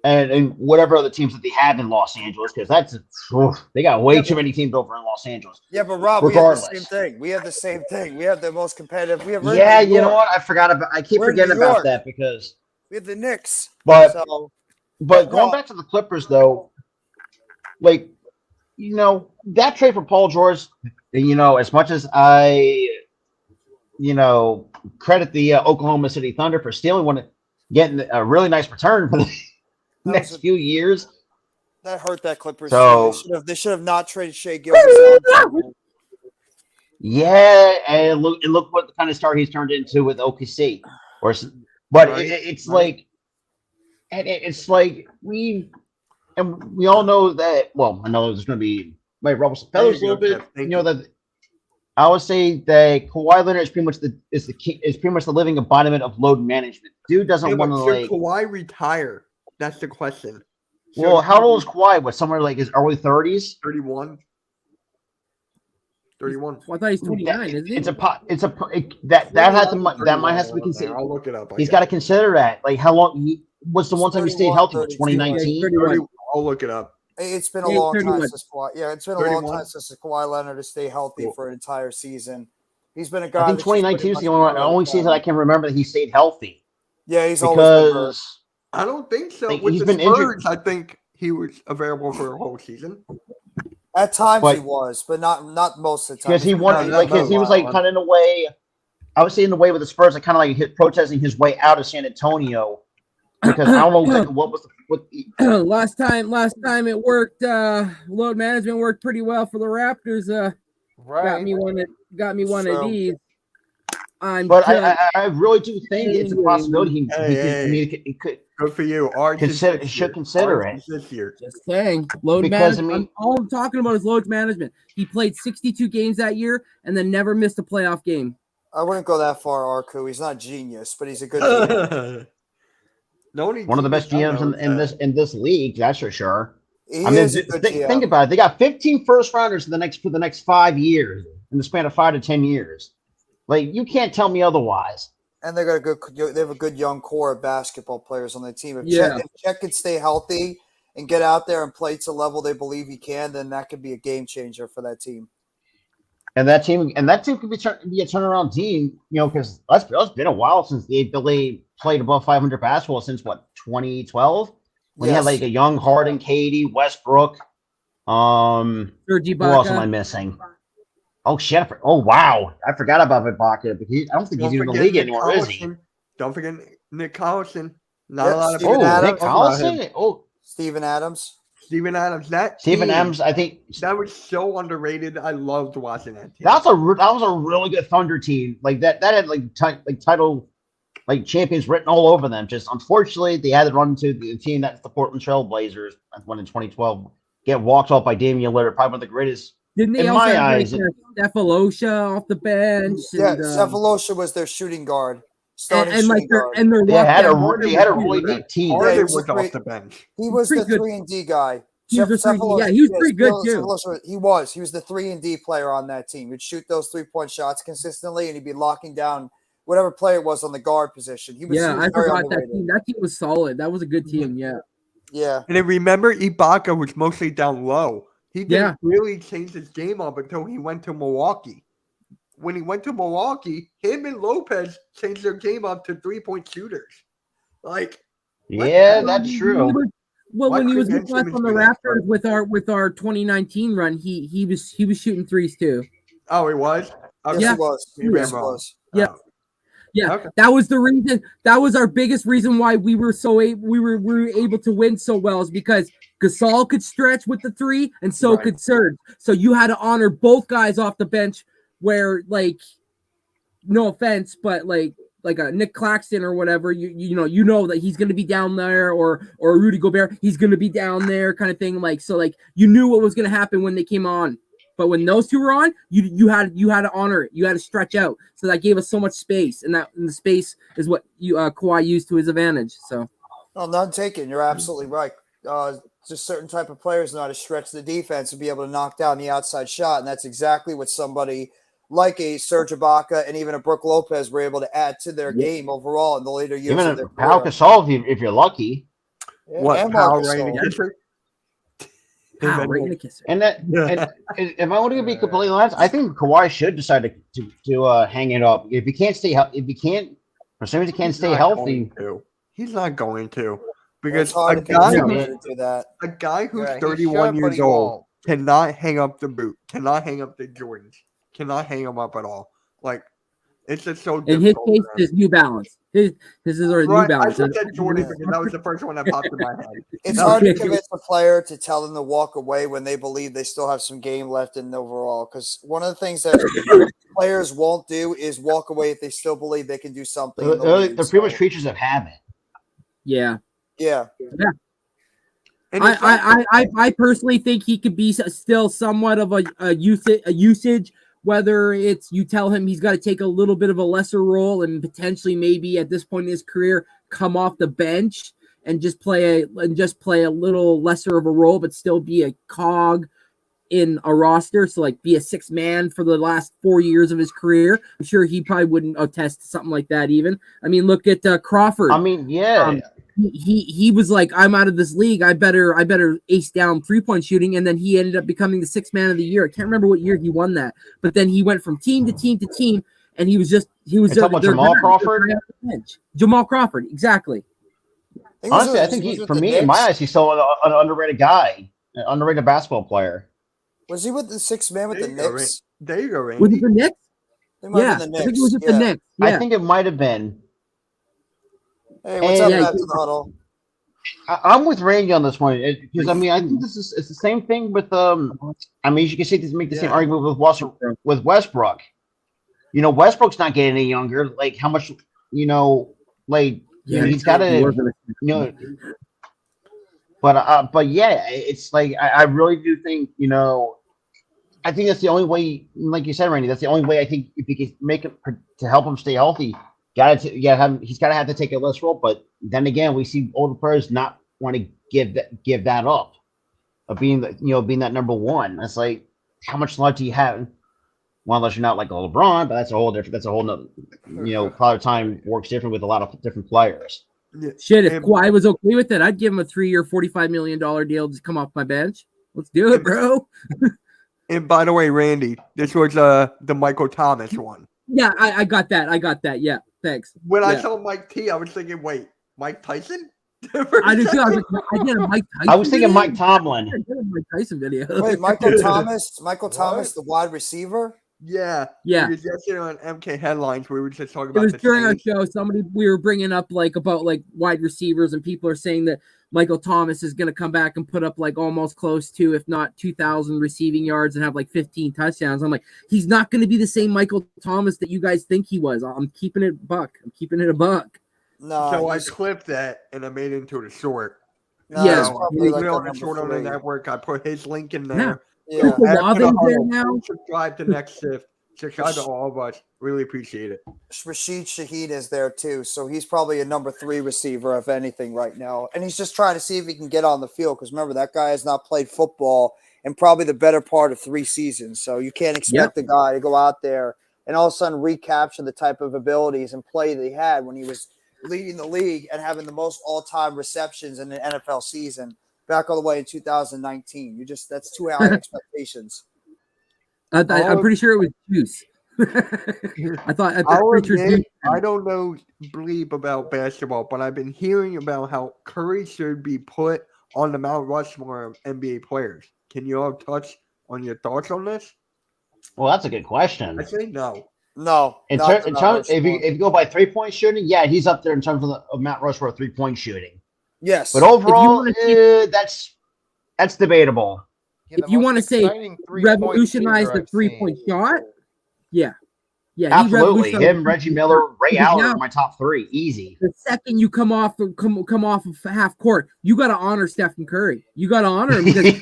and whatever other teams that they have in Los Angeles, because they got way too many teams over in Los Angeles. Yeah, but Rob, Regardless. we have the same thing. We have the same thing. We have the most competitive. We have. Yeah, you know what? I keep We're in forgetting New about York. that because. We have the Knicks. But So, going back to the Clippers though, like that trade for Paul George, as much as I, credit the Oklahoma City Thunder for stealing one, getting a really nice return for the next few years. that hurt that Clippers. So- team. They should have not traded Shea Gilgeous. Yeah, and look what kind of start he's turned into with OKC. But Right. it's like, and it's like and we all know that. Well, I know there's going to be might ruffle some feathers a little bit. Jeff. Thank You know that I would say that Kawhi Leonard is pretty much pretty much the living embodiment of load management. Dude doesn't Yeah, want to but like. should Kawhi retire? That's the question. Well, how old is Kawhi? What, somewhere like his early 30s? 31. 31. Well, I thought he's 29, isn't he? That might have to be considered. I'll look it up. He's got to consider that. Like, how long? What's the one time he stayed 31, healthy? 32. 2019. 31. I'll look it up. It's been a Yeah, long 31. time since Kawhi. Yeah, it's been a 31. long time since Kawhi Leonard to stay healthy Cool. for an entire season. He's been a guy. I think that's just pretty 2019 is much the only been season I can remember that he stayed healthy. Yeah, he's always been hurt. Because I don't think so. Like, With he's the been injured. Spurs, I think he was available for a whole season. At times But- he was, but not most of the time. because he wanted, no, like, because he was like kind of in a way. I would say in a way with the Spurs, like kind of like protesting his way out of San Antonio. Because I don't know exactly what was last time it worked. Load management worked pretty well for the Raptors. Right. Got me one of So- these. But I really do think it's a possibility. He could Good for you. Ours should consider Ours it. is this year. Just saying, load Because, I management. mean- All I'm talking about is load management. He played 62 games that year and then never missed a playoff game. I wouldn't go that far, Arku. He's not genius, but he's a good GM. one of the best GMs in this league, that's for sure. He I mean, is a good GM. think about it. They got 15 first rounders for the next 5 years in the span of 5 to 10 years. Like, you can't tell me otherwise. And they have a good young core of basketball players on their team. If Yeah. Chet could stay healthy and get out there and play to the level they believe he can, then that could be a game changer for that team. And that team could be a turnaround team, because it's been a while since they played above 500 basketball since 2012 when you had Yes. like a young Harden, Katie, Westbrook. Serge Who else am I Ibaka. missing? Oh shit! Oh wow, I forgot about Ibaka. But I don't think he's even in the league anymore, is he? Don't forget Nick Collison. Not Yeah, a lot of Steven people Adams. Nick talk about him. Collison. Oh, Steven Adams. Steven Adams. That Steven team, Adams. I think that was so underrated. I loved watching that team. that was a really good Thunder team. Like that had title champions written all over them. Just unfortunately, they had to run into the team that's the Portland Trail Blazers. Won in 2012. Get walked off by Damian Lillard, probably one of the greatest. Didn't they in also my have eyes, Cephalosha off the bench? Yeah, and, Cephalosha was their shooting guard. Starting and like shooting guard. their They had lockdown- they had a really neat team. Harden Yeah, was he's off great. the bench. He was pretty the good. 3-and-D guy. He was the 3-and-D, yeah, he was pretty good, too. He was the 3-and-D player on that team. He'd shoot those 3-point shots consistently, and he'd be locking down whatever player it was on the guard position. He was Yeah, I very forgot that underrated. team. That team was solid. That was a good team. Yeah. Yeah, And then remember, Ibaka was mostly down low. He didn't Yeah. really change his game up until he went to Milwaukee. When he went to Milwaukee, him and Lopez changed their game up to 3-point shooters. Like, Yeah, that's true. Well, Why when he was couldn't with us Ben on the Simmons do Raptors with our 2019 run, he was shooting threes too. oh, he was? yes, Yeah. he was. He ran Yes, he wrong. was. Yeah. Oh. Yeah, Okay. that was the reason. That was our biggest reason why we were able to win so well, is because Gasol could stretch with the three, and so Right. could Serge. So you had to honor both guys off the bench. Where, like, no offense, but like a Nick Claxton or whatever, you know that he's gonna be down there, or Rudy Gobert, he's gonna be down there, kind of thing. Like, so like you knew what was gonna happen when they came on. But when those two were on, you had to honor it. You had to stretch out. So that gave us so much space, and the space is what Kawhi used to his advantage. So No, none taken. You're absolutely right. Just certain type of players know how to stretch the defense and be able to knock down the outside shot, and that's exactly what somebody like a Serge Ibaka and even a Brook Lopez were able to add to their game overall in the later years Even of their Pau career. Gasol, if you're lucky. Yeah, What, and Powell Marc ready to Gasol. kiss her? pow, right in the kisser. And if I want to be completely honest, I think Kawhi should decide to hang it up. If he can't for some reason can't He's stay not healthy. going to. He's not going to. It's Because hard a to convince guy, him who's, to do that. a guy who's Yeah, he 31 should, but years he old won't. cannot hang up the boot, cannot hang up the Jordans, cannot hang them up at all. Like, it's just so In his difficult. case, for him. it's New Balance. His is our New Right, I Balance. said that Jordan because that was the first one that popped in my head. It's No, hard to ridiculous. convince a player to tell them to walk away when they believe they still have some game left in overall. Because one of the things that players won't do is walk away if they still believe they can do something. in the They're league. pretty much creatures of habit. Yeah. Yeah. And I personally think he could be still somewhat of a usage, whether it's you tell him he's got to take a little bit of a lesser role and potentially maybe at this point in his career come off the bench and just play a little lesser of a role, but still be a cog in a roster. So like be a 6 man for the last 4 years of his career. I'm sure he probably wouldn't attest to something like that even. I mean, look at Crawford. I mean, yeah. He was like, I'm out of this league. I better ace down 3-point shooting. And then he ended up becoming the 6th man of the year. I can't remember what year he won that, but then he went from team to team to team. And he was Jamal Crawford. Jamal Crawford. Exactly. Honestly, I think for me, in my eyes, he's still an underrated guy, an underrated basketball player. Was he with the 6th man with the Knicks? There you go, Randy. Was it the Knicks? Yeah, I think it was with the Knicks. Yeah. I think it might have been. Hey, what's up, Matt to the huddle? I'm with Randy on this one because I mean I think it's the same thing with I mean you can make the same argument with Westbrook. You know, Westbrook's not getting any younger. Like how much he's got to But yeah, it's like I really do think I think that's the only way. Like you said, Randy, that's the only way I think if you can make it to help him stay healthy. He's got to have to take a less role. But then again, we see older players not want to give that up of being that number one. That's like how much love do you have? Well, unless you're not like a LeBron, but that's a whole nother. Cloud time works different with a lot of different players. Shit, if Kawhi was okay with it, I'd give him a 3-year, $45 million deal to come off my bench. Let's do it, bro. And by the way, Randy, this was the Michael Thomas one. Yeah, I got that. Yeah, thanks. When I saw Mike T, I was thinking, wait, Mike Tyson? I did too. I was like, I did a Mike Tyson. I was thinking Mike Tomlin. I did a Mike Tyson video. Wait, Michael Thomas, the wide receiver? Yeah. Yeah. It was yesterday on MK Headlines where we were just talking about it was during our show. We were bringing up about wide receivers, and people are saying that Michael Thomas is going to come back and put up almost close to, if not 2,000 receiving yards and have 15 touchdowns. I'm like, he's not going to be the same Michael Thomas that you guys think he was. I'm keeping it a buck. No, so I clipped that and I made it into a short. No, yeah, on the short on the network. I put his link in there. Yeah. Subscribe to Next Shift. Subscribe to all of us. Really appreciate it. Rashid Shaheed is there too, so he's probably a number 3 receiver, if anything, right now. And he's just trying to see if he can get on the field because remember that guy has not played football in probably the better part of 3 seasons. So you can't expect the guy to go out there and all of a sudden recapture the type of abilities and play that he had when he was leading the league and having the most all-time receptions in the NFL season back all the way in 2019. That's too high expectations. I'm pretty sure it was Juice. I don't know bleep about basketball, but I've been hearing about how Curry should be put on the Mount Rushmore of NBA players. Can you all touch on your thoughts on this? Well, that's a good question. I say no. No. In terms, if you go by 3-point shooting, yeah, he's up there in terms of Mount Rushmore 3-point shooting. Yes, but overall, that's debatable. If you want to say revolutionize the 3-point shot, yeah, absolutely. Him, Reggie Miller, Ray Allen are my top 3, easy. The second you come off of half court, you got to honor Stephen Curry. You got to honor him because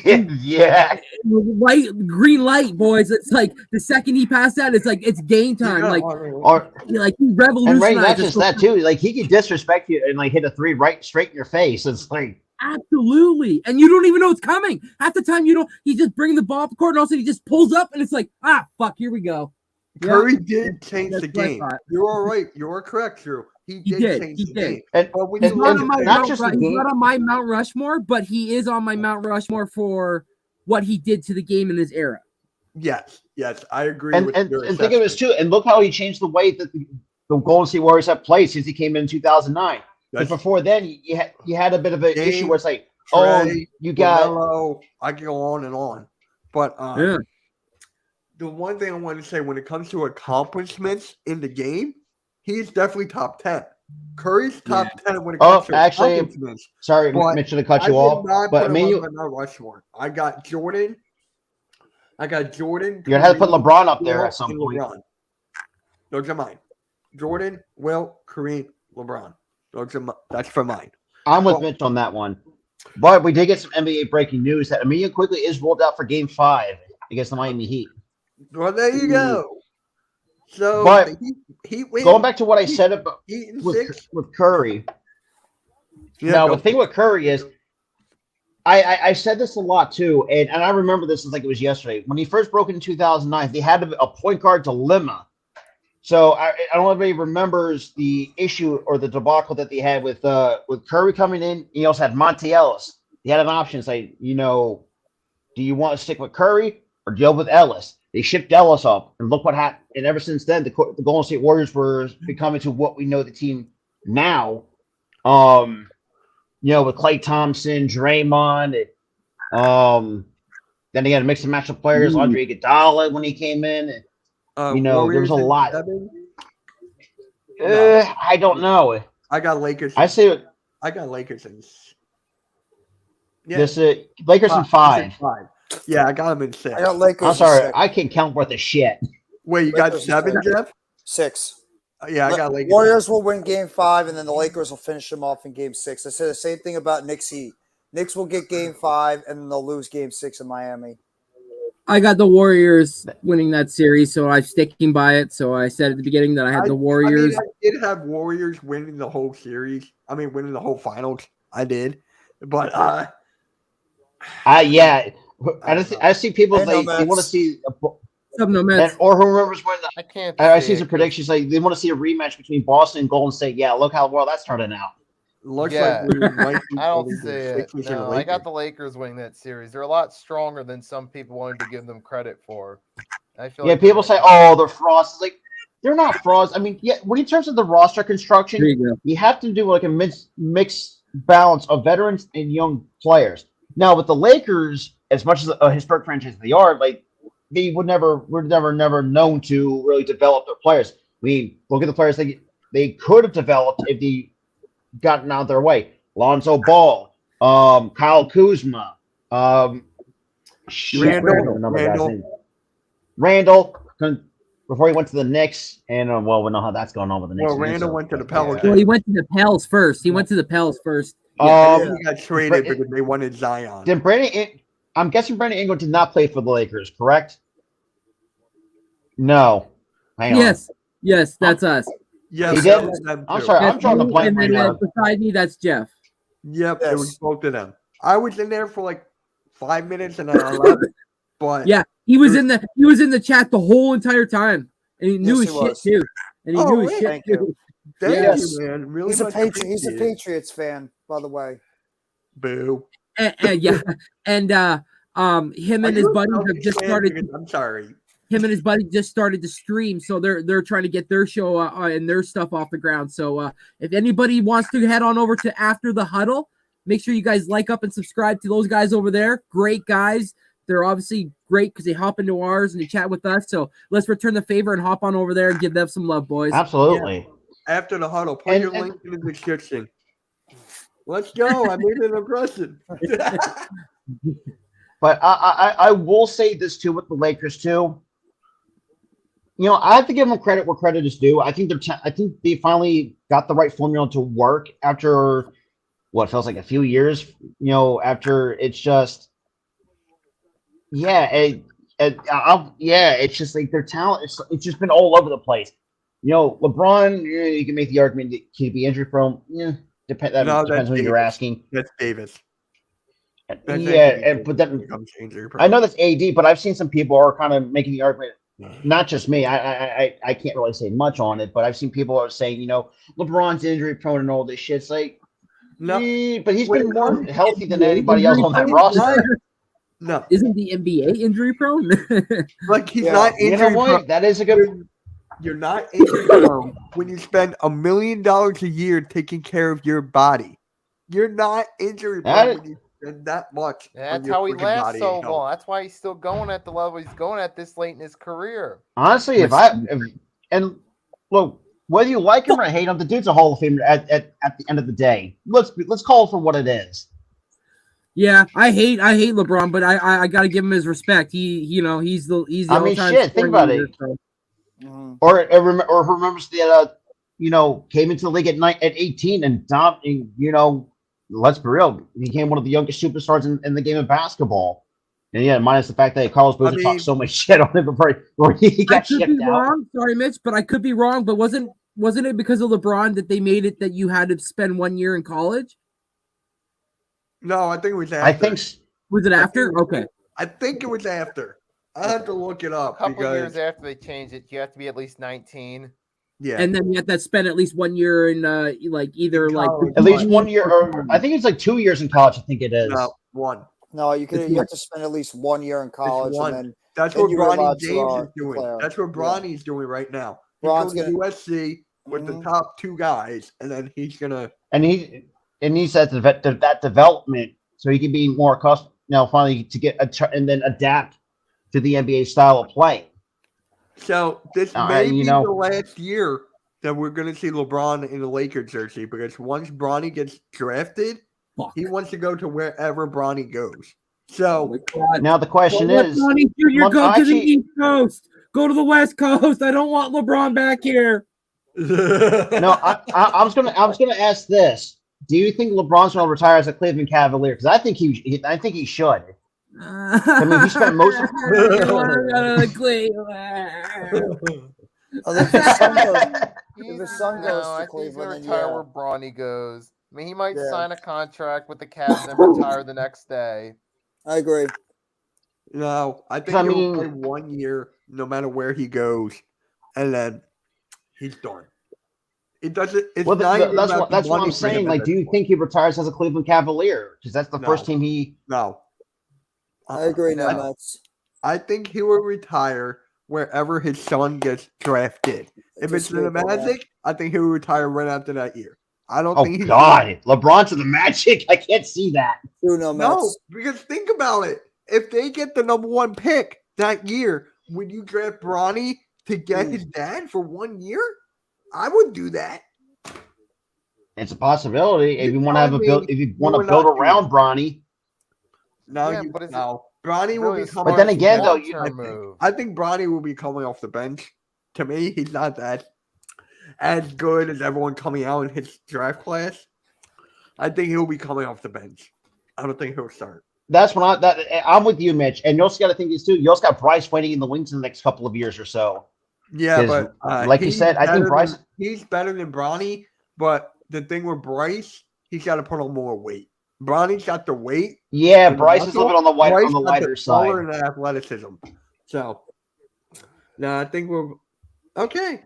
green light, boys. It's like the second he passed that, it's like it's game time. He revolutionized. And Ray, not just that too. Like he can disrespect you and hit a 3 right straight in your face. It's like. Absolutely. And you don't even know it's coming. Half the time he just brings the ball up the court and also he just pulls up and it's like, fuck, here we go. Curry did change the game. You're all right. You're correct, Drew. He did change the game. He's not on my Mount Rushmore, but he is on my Mount Rushmore for what he did to the game in this era. Yes, I agree. And think of this too. And look how he changed the way that the Golden State Warriors have played since he came in 2009. Before then, you had a bit of an issue where it's like, you got LaMelo, I can go on and on. But the one thing I want to say when it comes to accomplishments in the game, he's definitely top 10. Curry's top 10 when it comes to accomplishments. Sorry, Mitch, to cut you off. But I mean, Rushmore. I got Jordan. You're gonna have to put LeBron up there at some point. Those are mine. Jordan, Will, Kareem, LeBron. That's for mine. I'm with Mitch on that one. But we did get some NBA breaking news that Emilio Quigley is ruled out for Game 5 against the Miami Heat. Well, there you go. So But the Heat win. going back to what I said about Heat in with 6. Curry. Yeah, Now go the thing for it. with Curry is, I said this a lot too, and I remember this like it was yesterday. When he first broke in 2009, they had a point guard dilemma. So I don't know if anybody remembers the issue or the debacle that they had with Curry coming in. He also had Monte Ellis. He had an option, say, do you want to stick with Curry or deal with Ellis? They shipped Ellis up, and look what happened. And ever since then, the Golden State Warriors were becoming to what we know the team now. With Klay Thompson, Draymond, then they had a mix and match of players. Andre Iguodala when he came in. There was a lot. 7? I don't know. I got Lakers. I say I got Lakers in. Yeah, this Lakers in 5. 5. Yeah, I got them in 6. I got Lakers. I'm sorry, in 6. I can count worth of shit. Wait, you got Lakers in 7, 6. Jeff? 6. Yeah, I got Lakers. Warriors will win Game 5, and then the Lakers will finish them off in Game 6. I said the same thing about Knicks Heat. Knicks will get Game 5, and then they'll lose Game 6 in Miami. I got the Warriors winning that series, so I'm sticking by it. So I said at the beginning that I had the Warriors. I did have Warriors winning the whole series. I mean, winning the whole finals. I did, but yeah. I see people they want to see or who remembers when I can't. I see some predictions like they want to see a rematch between Boston and Golden State. Yeah, look how well that's turning out. Looks Yeah. like we might be I don't getting see the it. Sixers and No, the I got Lakers. the Lakers winning that series. They're a lot stronger than some people wanted to give them credit for. I feel Yeah, like people say, "Oh, they're frauds." It's like they're not frauds. I mean, yeah, when in terms of the roster construction, you have to do like a mixed balance of veterans and young players. Now, with the Lakers, as much as a historic franchise they are, like they were never known to really develop their players. I mean, look at the players they could have developed if they gotten out of their way. Lonzo Ball, Kyle Kuzma, Randall, before he went to the Knicks, and we know how that's going on with the Knicks. Well, Randall went to the Pelicans. Well, he went to the Pels first. He got traded because they wanted Zion. I'm guessing Brandon Ingram did not play for the Lakers, correct? No. Hang on. Yes, that's us. Yes, he did. I'm sorry, I'm drawing a blank right now. Beside me, that's Jeff. Yep, it was both of them. I was in there for like 5 minutes and then I left. But yeah, he was in the chat the whole entire time, and he knew his shit too. And he knew his shit too. Thank you, man. Really, he's a Patriots fan, by the way. Boo. Yeah, and him and his buddies have just started. I'm sorry. Him and his buddy just started to stream, so they're trying to get their show and their stuff off the ground. So if anybody wants to head on over to After the Huddle, make sure you guys like up and subscribe to those guys over there. Great guys. They're obviously great because they hop into ours and they chat with us. So let's return the favor and hop on over there and give them some love, boys. Absolutely. Yeah. After the Huddle, put your link in the description. Let's go. I made an impression. But I will say this too with the Lakers too. I have to give them credit where credit is due. I think they finally got the right formula to work after what feels like a few years. After it's just, it's just like their talent. It's just been all over the place. LeBron, you can make the argument that he'd be injury prone. Yeah, depends on who you're asking. That's Davis. But then I know that's AD, but I've seen some people are kind of making the argument. Not just me. I can't really say much on it, but I've seen people are saying, LeBron's injury prone and all this shit. It's like, no, but he's been more healthy than anybody else on that roster. No, isn't the NBA injury prone? Like he's not injury prone. That is a good. You're not injury prone when you spend $1 million a year taking care of your body. You're not injury prone when you spend that much. That's how he lasts so long. That's why he's still going at the level he's going at this late in his career. Honestly, and look, whether you like him or hate him, the dude's a Hall of Famer at the end of the day. Let's call it for what it is. Yeah, I hate LeBron, but I got to give him his respect. He's the. I mean, shit. Think about it. So. Or who remembers that came into the league at 18 and let's be real, he became one of the youngest superstars in the game of basketball. And yeah, minus the fact that Carlos Boozer talked so much shit on him before he I got could be shipped out. wrong. Sorry, Mitch, but I could be wrong. But wasn't it because of LeBron that they made it that you had to spend 1 year in college? No, I think it was after. I think. Was it after? Okay. I think it was after. I have to look it up. A couple because, years after they changed it, you have to be at least 19. Yeah. And then you have to spend at least 1 year in like either In like college. At least 1 year, or I think it's like 2 years in college. I think it is. No, one. No, you have to spend at least 1 year in college, one. and then That's then what you're Bronny allowed to, James is doing. declare. That's what Bronny's doing right now. He's Bron's going to gonna- USC with the top 2 guys, and then he's gonna. And he needs that development so he can be more accustomed now finally to get and then adapt to the NBA style of play. So this may be the last year that we're going to see LeBron in the Lakers jersey, because once Bronny gets drafted, he wants to go to wherever Bronny goes. So now the question is, Bronny Jr. go to the East Coast. Go to the West Coast. I don't want LeBron back here. No, I was gonna ask this. Do you think LeBron's gonna retire as a Cleveland Cavalier? Because I think he should. I mean, he spent most of if his son goes I to think he's Cleveland, gonna then retire yeah. where Bronny goes. I mean, he might Yeah. sign a contract with the Cavs and retire the next day. I agree. No, I think he'll play 1 year no matter where he goes, and then he's done. It doesn't. It's well, not even that's about what the money I'm for him saying. at Like, this do you point. think he retires as a Cleveland Cavalier? Because that's the No. first team he. No. I agree. No, No. Mets. I think he will retire wherever his son gets drafted. If it's in the Disagree with that. Magic, I think he will retire right after that year. I don't Oh think he's God, LeBron to the Magic! I can't see that. True, no, No, Mets. because think about it. If they get the number 1 pick that year, would you draft Bronny to get his dad for 1 year? I would do that. It's a possibility if you want to have if you want we're to build not doing around it. Bronny. No, Yeah, but is it no. Bronny will really be a coming. But then off the again, though, bench, long-term I think. move? I think Bronny will be coming off the bench. To me, he's not that as good as everyone coming out in his draft class. I think he'll be coming off the bench. I don't think he'll start. That's when I'm with you, Mitch. And you also got to think this too. You also got Bryce waiting in the wings in the next couple of years or so. Yeah, 'Cause, but like you he's said, I think better Bryce. he's better than Bronny. But the thing with Bryce, he's got to put on more weight. Bronny's got the weight. Yeah, and the Bryce is a muscle. little bit on the Bryce got the lighter color side. and the athleticism. So, no, I think we're okay.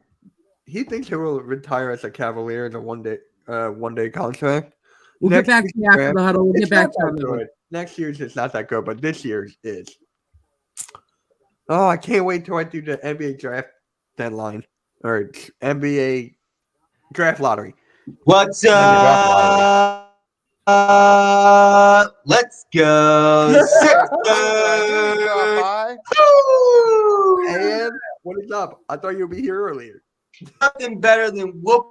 He thinks he will retire as a Cavalier in a one day contract. We'll Next get back to year's you after draft, the huddle. We'll it's get back not to you on that that one. good. Next year's is not that good, but this year's is. Oh, I can't wait till I do the NBA draft deadline or NBA draft lottery. What's Maybe draft up? Let's go. Drop Sixers. by. And what is up? I thought you'd be here earlier. Nothing better than whoop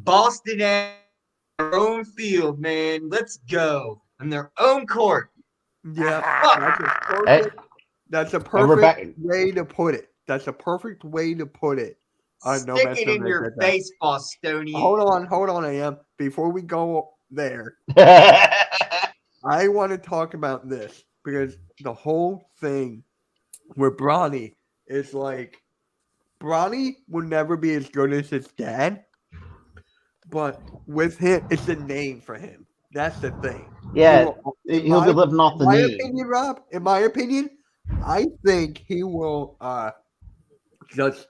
Boston at their own field, man. Let's go. On their own court. Yeah, that's a And we're back. perfect way to put it. That's a perfect way to put it. No Stick mess it with in me your like that. face, Bostonian. Hold on, AM. Before we go there, Yeah, I want to talk about this because the whole thing with Bronny is like Bronny will never be as good as his dad, but with him, it's a name for him. That's the thing. he'll In be my- living off the my name. opinion, Rob. In my opinion, I think he will just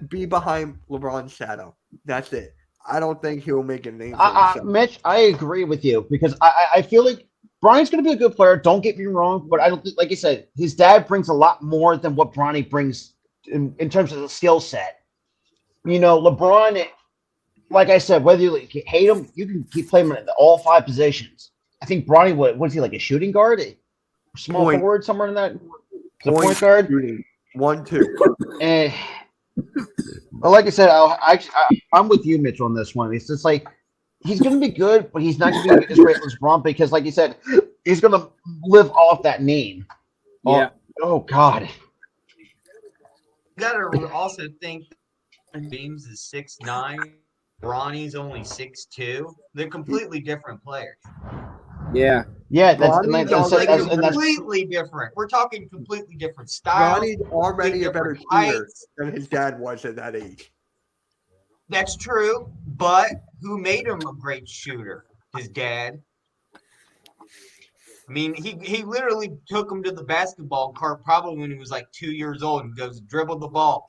be behind LeBron's shadow. That's it. I don't think he will make a name for himself. Mitch, I agree with you because I feel like Bronny's going to be a good player. Don't get me wrong, but I don't think, like you said, his dad brings a lot more than what Bronny brings in terms of the skill set. You know, LeBron, like I said, whether you hate him, you can keep playing him at all 5 positions. I think Bronny, what is he, like a shooting guard? A small Point. forward, somewhere in that? The point guard? Shooting. 1-2. And well, like I said, I'm with you, Mitch, on this one. It's just like he's going to be good, but he's not going to be as great as LeBron because, like you said, he's going to live off that name. Yeah. Oh God. You gotta also think James is 6'9", Bronny's only 6'2". They're completely different players. Yeah. Yeah, Bronny's Like and that's completely different. We're talking completely different styles. Ronnie's already a better different shooter heights. than his dad was at that age. That's true, but who made him a great shooter? His dad. I mean, he literally took him to the basketball court probably when he was like 2 years old and goes dribble the ball.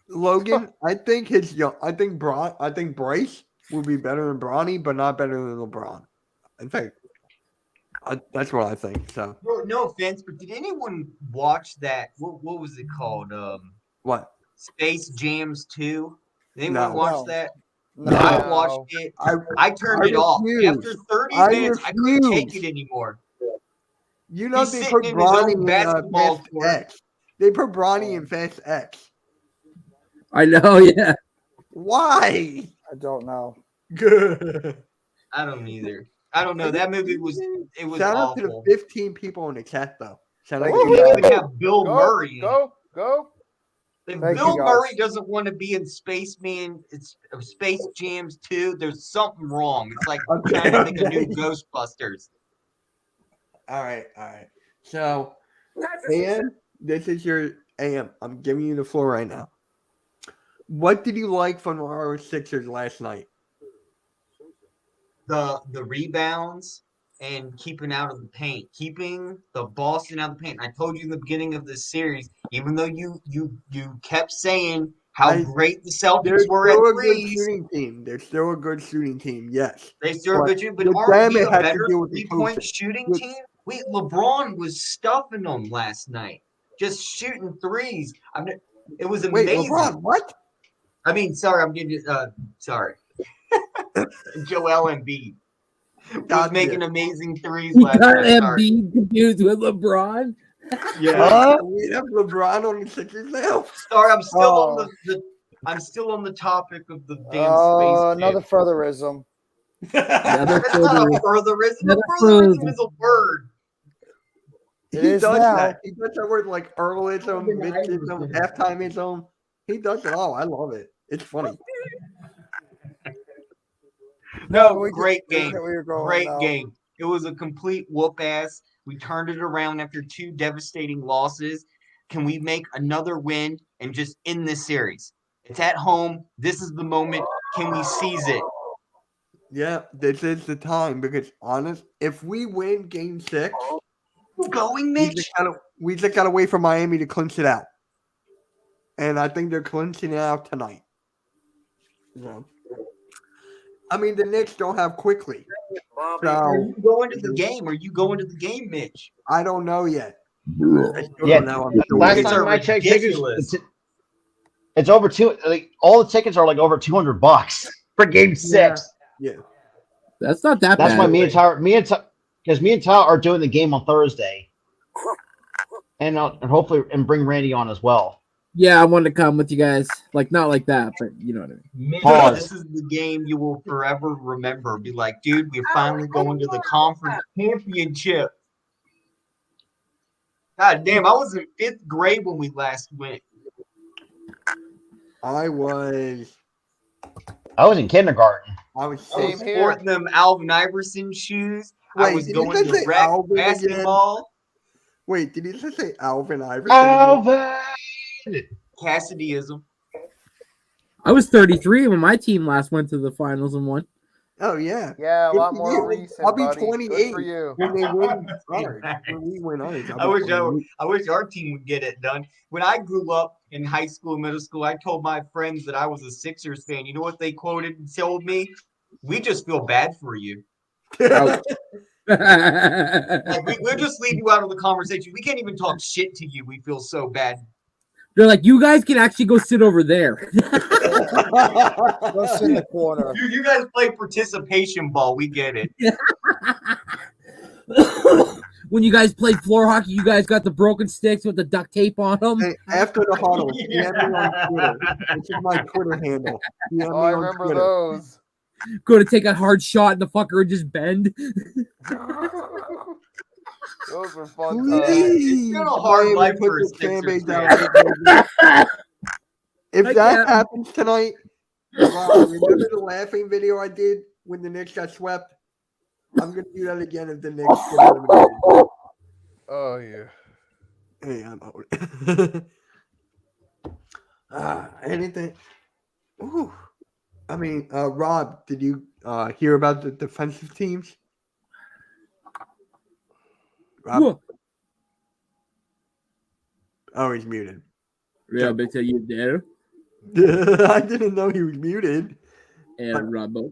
Logan, I think Bryce will be better than Bronny, but not better than LeBron. In fact, that's what I think. So, No offense, but did anyone watch that? What was it called? what? Space Jams 2? Did anyone No. watch that? No. I watched it. I turned it off. After 30 minutes, I couldn't take it anymore. You know He's they sitting put in his Bronny own in basketball Fast court. X. They put Bronny in Fast X. I know, yeah. Why? I don't know. Good. I don't either. I don't know. That movie was Shout out to the awful. 15 people in the chat though. Shout out Thank to you, They guys. even have Bill Murray. Go. If Thank Bill you, guys. Murray doesn't want to be in Space Jams 2, there's something wrong. It's like trying to make a new Ghostbusters. All right. So, AM, this is your AM. I'm giving you the floor right now. What did you like from our Sixers last night? The rebounds and keeping out of the paint, keeping the Boston out of the paint. I told you in the beginning of this series, even though you kept saying how great the Celtics were at threes. They're still a good shooting team. Yes, They still a good shooting, but with aren't them, we it a had to better do with the 3-point coaching. shooting team? LeBron was stuffing them last night, just shooting threes. It was amazing. Wait, LeBron, what? I mean, sorry, I'm getting sorry. Joel Embiid was making amazing threes You last got night. Embiid confused with LeBron? Yeah. We have LeBron on the Sixers now. Sorry, I'm still I'm still on the topic of the damn space. Another furtherism. That's not a furtherism. Another Furtherism is a word. It He is does now. that. He does that word like earlyism, midism, halftimeism. He does it all. I love it. It's funny. No, great game. Great Game. It was a complete whoop ass. We turned it around after 2 devastating losses. Can we make another win and just end this series? It's at home. This is the moment. Can we seize it? Yeah, this is the time because if we win Game 6, going, Mitch. We just got to wait for Miami to clinch it out, and I think they're clinching it out tonight. Yeah. I mean, the Knicks don't have quickly. Are you going to the game? Are you going to the game, Mitch? I don't know yet. Last time I checked tickets, it's over all the tickets are like over $200 for Game 6. Yeah. That's not that bad. That's why me and Tyler are doing the game on Thursday, and hopefully bring Randy on as well. Yeah, I wanted to come with you guys. Like, not like that, but you know what I mean. Mitch, this is the game you will forever remember. Be like, dude, we're finally going to the conference championship. God damn, I was in 5th grade when we last went. I was in kindergarten. I was sporting them Alvin Iverson shoes. I was going to rec basketball. Wait, did he just say Alvin Iverson? Alvin! Cassidyism. I was 33 when my team last went to the finals and won. Oh yeah. Yeah, a lot more recent. I'll be buddy. 28 Good for you. when they win ours. When we win ours. I wish our team would get it done. When I grew up in high school, middle school, I told my friends that I was a Sixers fan. You know what they quoted and told me? We just feel bad for you. Like we'll just leave you out of the conversation. We can't even talk shit to you. We feel so bad. They're like, you guys can actually go sit over there. Go sit in the corner. You guys play participation ball. We get it. When you guys played floor hockey, you guys got the broken sticks with the duct tape on them. Hey, after the huddle, he had me on Twitter. This is my Twitter handle. I remember those. Go to take a hard shot and the fucker would just bend. Those were fun. It's been a hard life for a Sixers fan. If that happens tonight, Rob, remember the laughing video I did when the Knicks got swept? I'm gonna do that again if the Knicks get eliminated. Oh yeah. Hey, I'm out. Anything? Ooh. I mean, Rob, did you hear about the defensive teams? Rob? Whoa. Oh, he's muted. Yeah, but you there, I didn't know he was muted. Robbo.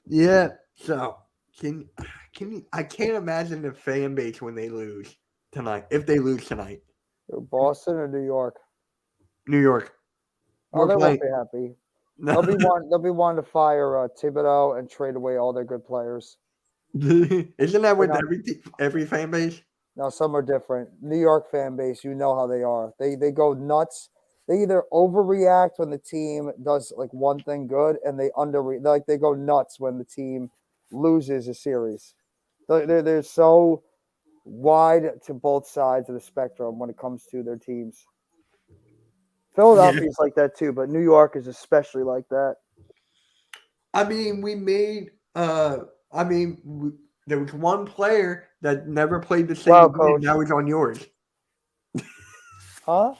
Yeah. So can you? I can't imagine the fan base when they lose tonight. If they lose tonight, Boston or New York? New York. Oh, We're they playing. won't be happy. They'll be wanting to fire Thibodeau and trade away all their good players. Isn't that with not- every fan base? Now some are different. New York fan base, you know how they are. They go nuts. They either overreact when the team does like one thing good, and they they go nuts when the team loses a series. They're so wide to both sides of the spectrum when it comes to their teams. Philadelphia's like that too, but New York is especially like that. I mean, we made. There was one player that never played the same Wow, game. coach. Now he's on yours. Huh?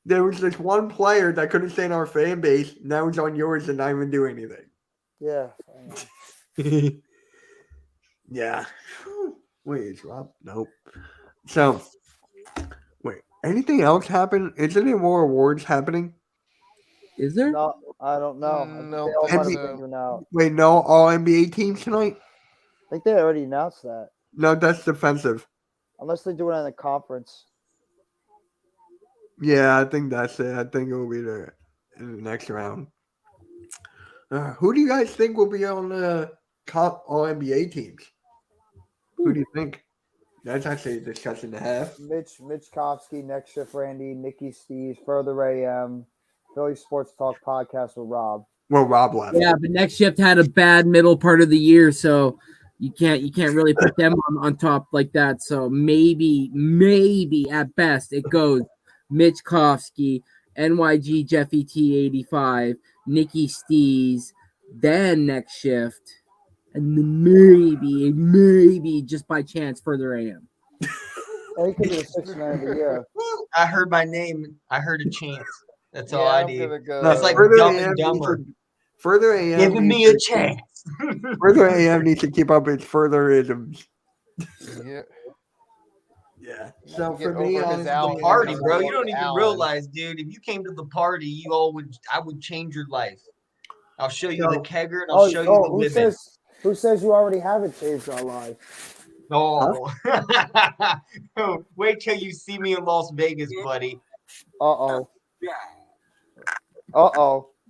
There was this one player that couldn't stay in our fan base. Now he's on yours and not even do anything. Yeah. Yeah. Wait, is Rob? Nope. So, wait. Anything else happen? Isn't there more awards happening? Is there? No, I don't know. No, They all think might have so. been given out. Wait, no, all NBA teams tonight? I think they already announced that. No, that's defensive. Unless they do it in the conference. Yeah, I think that's it. I think it will be there in the next round. Who do you guys think will be on the all NBA teams? Who do you think? That's actually a discussion to have. Mitch Kovsky, Next Shift Randy, Nikki Steves, FurtherA.M, Philly Sports Talk Podcast with Rob. Well, Rob left. Yeah, but Next Shift had a bad middle part of the year, so you can't really put them on top like that. So maybe at best it goes Mitch Kovsky, NYG Jeff ET85, Nikki Stees, then Next Shift, and then maybe just by chance FurtherA.M. He could be the sixth man of the year. I heard my name. I heard a chance. That's all I did. No, It's like Further Dumb AM and Dumber. FurtherA.M. Giving me a chance. FurtherA.M. needs to keep up its furtherisms. Yeah. Yeah. So Get for me, over his honestly, Allen. Party, bro. You don't even Allen. realize, dude. If you came to the party, I would change your life. I'll show you the kegger and I'll show you the living. Who says you already haven't changed our life? Oh, wait till you see me in Las Vegas, buddy. Uh-oh.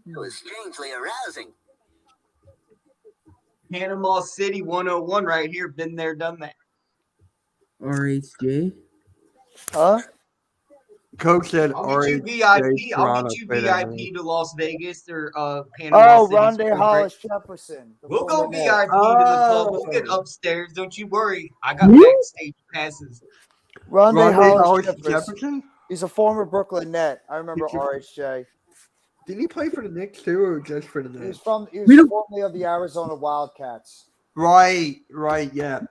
It was strangely arousing. Panama City 101 right here. Been there, done that. RHJ. Huh? Coach said, I'll get you VIP. I'll get you VIP to Las Vegas or Panama City. Rondé Hollis Jefferson. We'll go former VIP Net. to the club. We'll get upstairs. Don't you worry. I got backstage passes. Rondé Hollis Hollis Jefferson. Jefferson? He's a former Brooklyn Net. I remember RHJ. Did he play for the Knicks too, or just for the He Knicks? was formerly of the Arizona Wildcats. Right, yeah.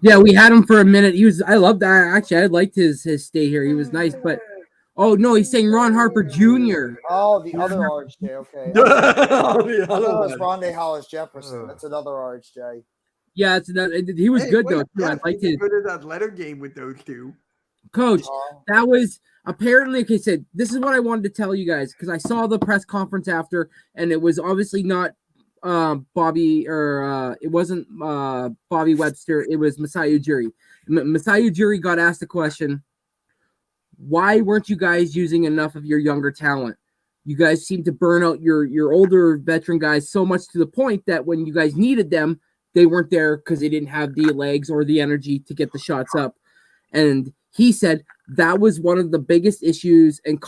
Yeah, we had him for a minute. I loved that. Actually, I liked his stay here. He was nice, but oh no, he's saying Ron Harper Jr. Oh, the other RHJ. Okay. The other was one. Rondé Hollis Jefferson. That's another RHJ. Yeah, it's another. He was good though too. I liked his good at that letter game with those two. Coach. That was apparently okay. Said this is what I wanted to tell you guys because I saw the press conference after, and it was obviously not Bobby or it wasn't Bobby Webster. It was Masai Ujiri. Masai Ujiri got asked the question, why weren't you guys using enough of your younger talent? You guys seem to burn out your older veteran guys so much to the point that when you guys needed them, they weren't there because they didn't have the legs or the energy to get the shots up. And he said that was one of the biggest issues and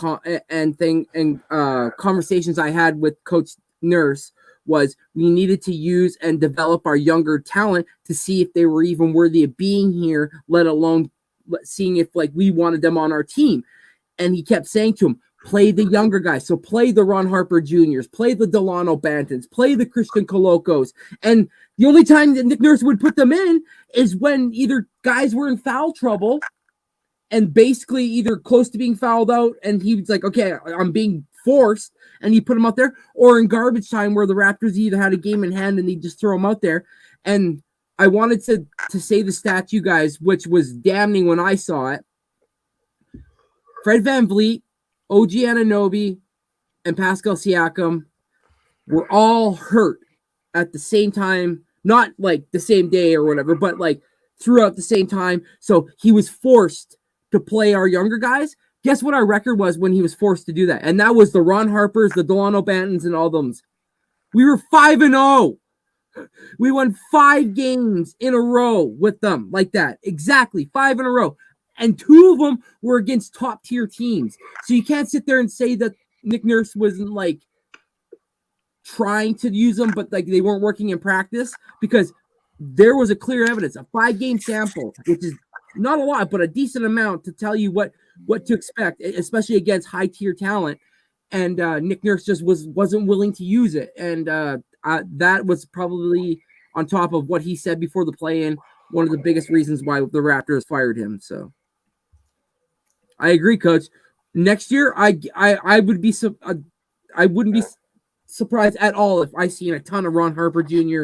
conversations I had with Coach Nurse was we needed to use and develop our younger talent to see if they were even worthy of being here, let alone seeing if like we wanted them on our team. And he kept saying to him, play the younger guys. So play the Ron Harper Juniors, play the Delano Bantons, play the Christian Colocos. And the only time that Nick Nurse would put them in is when either guys were in foul trouble and basically either close to being fouled out, and he was like, okay, I'm being forced, and he put him out there, or in garbage time where the Raptors either had a game in hand and they just throw him out there. And I wanted to say the stat, you guys, which was damning when I saw it. Fred VanVleet, OG Anunoby, and Pascal Siakam were all hurt at the same time, not like the same day or whatever, but like throughout the same time. So he was forced to play our younger guys. Guess what our record was when he was forced to do that? And that was the Ron Harpers, the Delano Bantons, and all them. We were 5-0. We won 5 games in a row with them like that. Exactly, 5 in a row. And 2 of them were against top-tier teams. So you can't sit there and say that Nick Nurse wasn't like trying to use them, but like they weren't working in practice, because there was a clear evidence, a 5-game sample, which is not a lot, but a decent amount to tell you what to expect, especially against high-tier talent. And Nick Nurse just wasn't willing to use it. And that was probably, on top of what he said before the play-in, one of the biggest reasons why the Raptors fired him. So I agree, Coach. Next year, I wouldn't be surprised at all if I seen a ton of Ron Harper Jr.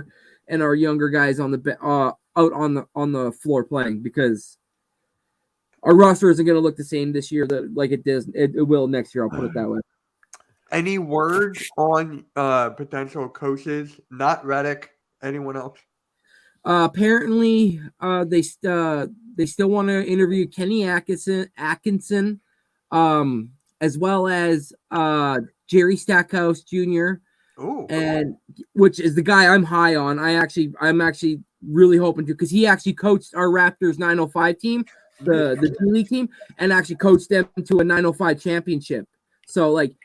and our younger guys on the out on the floor playing, because our roster isn't going to look the same this year like it does. It will next year. I'll put it that way. Any word on potential coaches? Not Redick. Anyone else? Apparently, they still want to interview Kenny Atkinson, as well as Jerry Stackhouse Jr. Ooh. And which is the guy I'm high on. I'm actually really hoping to, because he actually coached our Raptors 905 team, the G League team, and actually coached them to a 905 championship. So like,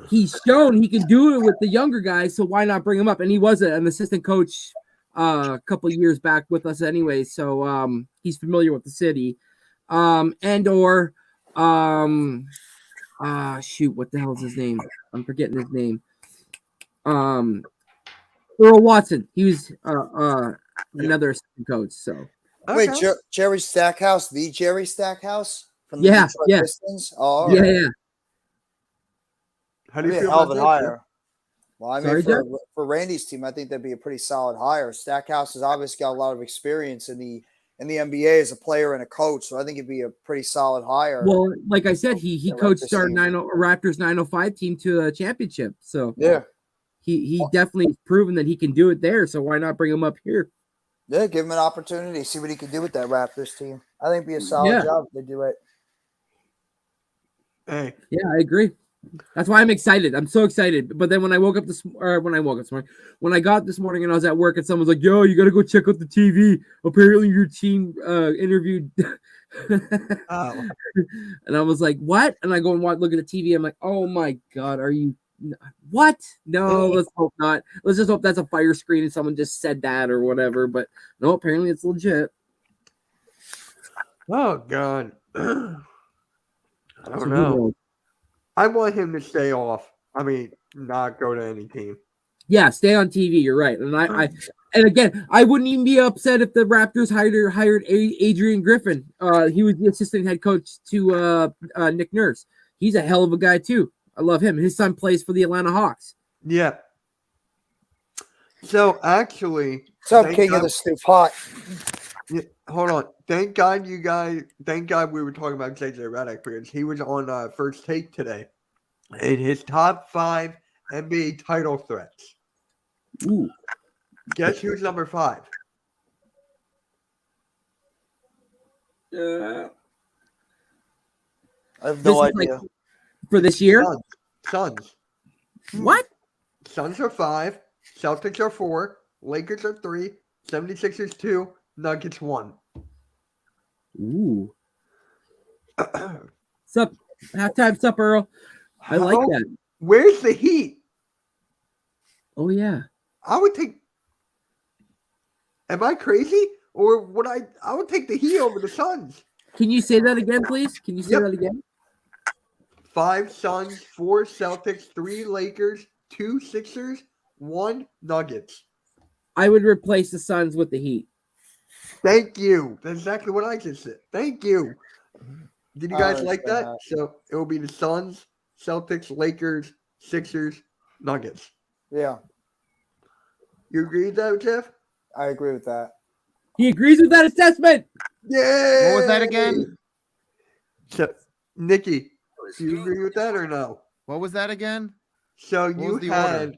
he's shown he can do it with the younger guys, so why not bring him up? And he was an assistant coach a couple of years back with us anyway, so he's familiar with the city. What the hell is his name? I'm forgetting his name. Earl Watson. He was another assistant coach. So wait, Jerry Stackhouse, the Jerry Stackhouse from the Detroit Pistons? Oh, yeah, yeah. How do you feel about about that? Hire? Well, I mean, Sorry, for Randy's team, I think that'd be a pretty solid hire. Stackhouse has obviously got a lot of experience in the NBA as a player and a coach, so I think it'd be a pretty solid hire. Well, like I said, he coached our Raptors 905 team to a championship. So yeah, he definitely has proven that he can do it there. So why not bring him up here? Yeah, give him an opportunity, see what he can do with that Raptors team. I think it'd be a solid job if they do it. Hey. Yeah, I agree. That's why I'm excited. I'm so excited. But then when I got up this morning and I was at work and someone was like, yo, you got to go check out the TV. Apparently your team interviewed. Oh. And I was like, what? And I go and look at the TV. I'm like, oh my God, are you what? No, let's hope not. Let's just hope that's a fire screen and someone just said that or whatever. But no, apparently it's legit. Oh God. I don't know. I want him to stay off. I mean, not go to any team. Yeah, stay on TV. You're right. And and again, I wouldn't even be upset if the Raptors hired Adrian Griffin. He was the assistant head coach to Nick Nurse. He's a hell of a guy too. I love him. His son plays for the Atlanta Hawks. Yeah. So actually, what's up, King of the Stew Pot? Yeah, hold on. Thank God we were talking about JJ Redick, because he was on First Take today in his top 5 NBA title threats. Ooh. Guess who's number 5? I have no idea. Like, for this year? Suns. What? Suns are 5. Celtics are 4. Lakers are 3. 76ers 2. Nuggets 1. Ooh. Sup? Halftime sup, Earl. I like that. Where's the Heat? Oh yeah. I would take. Am I crazy? Or would I would take the Heat over the Suns. Can you say that again, please? Can you say that again? 5 Suns, 4 Celtics, 3 Lakers, 2 Sixers, 1 Nuggets. I would replace the Suns with the Heat. Thank you. That's exactly what I just said. Thank you. Did you guys like that? So it will be the Suns, Celtics, Lakers, Sixers, Nuggets. Yeah. You agree with that, Jeff? I agree with that. He agrees with that assessment. Yeah. What was that again? So, Nikki, do you agree with that or no? What was that again? So What you was the had order?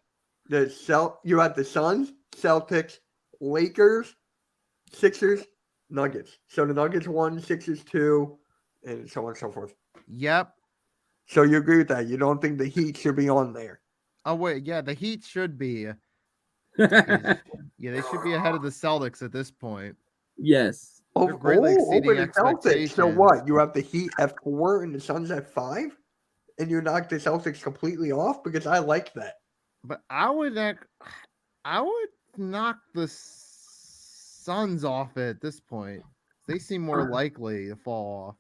you had the Suns, Celtics, Lakers, Sixers, Nuggets. So the Nuggets 1, Sixers 2, and so on and so forth. Yep. So you agree with that? You don't think the Heat should be on there? Oh wait, yeah, the Heat should be. Yeah, they should be ahead of the Celtics at this point. Yes. They're greatly exceeding over the Celtics. So expectations. what? You have the Heat at 4 and the Suns at 5, and you knock the Celtics completely off because I like that. But I would knock the Suns off at this point. They seem more likely to fall off.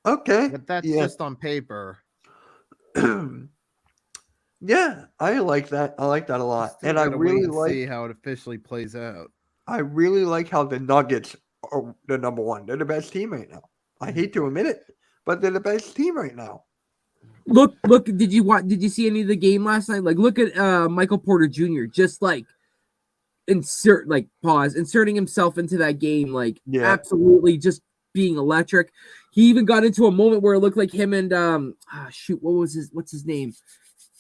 Okay, But that's just on paper. Yeah, I like that. I like that a lot, Still and I gotta really wait and like. see how it officially plays out. I really like how the Nuggets are the number one. They're the best team right now. I hate to admit it, but they're the best team right now. Look! Did you see any of the game last night? Like, look at Michael Porter Jr. Just like inserting himself into that game, like absolutely just being electric. He even got into a moment where it looked like him and what's his name?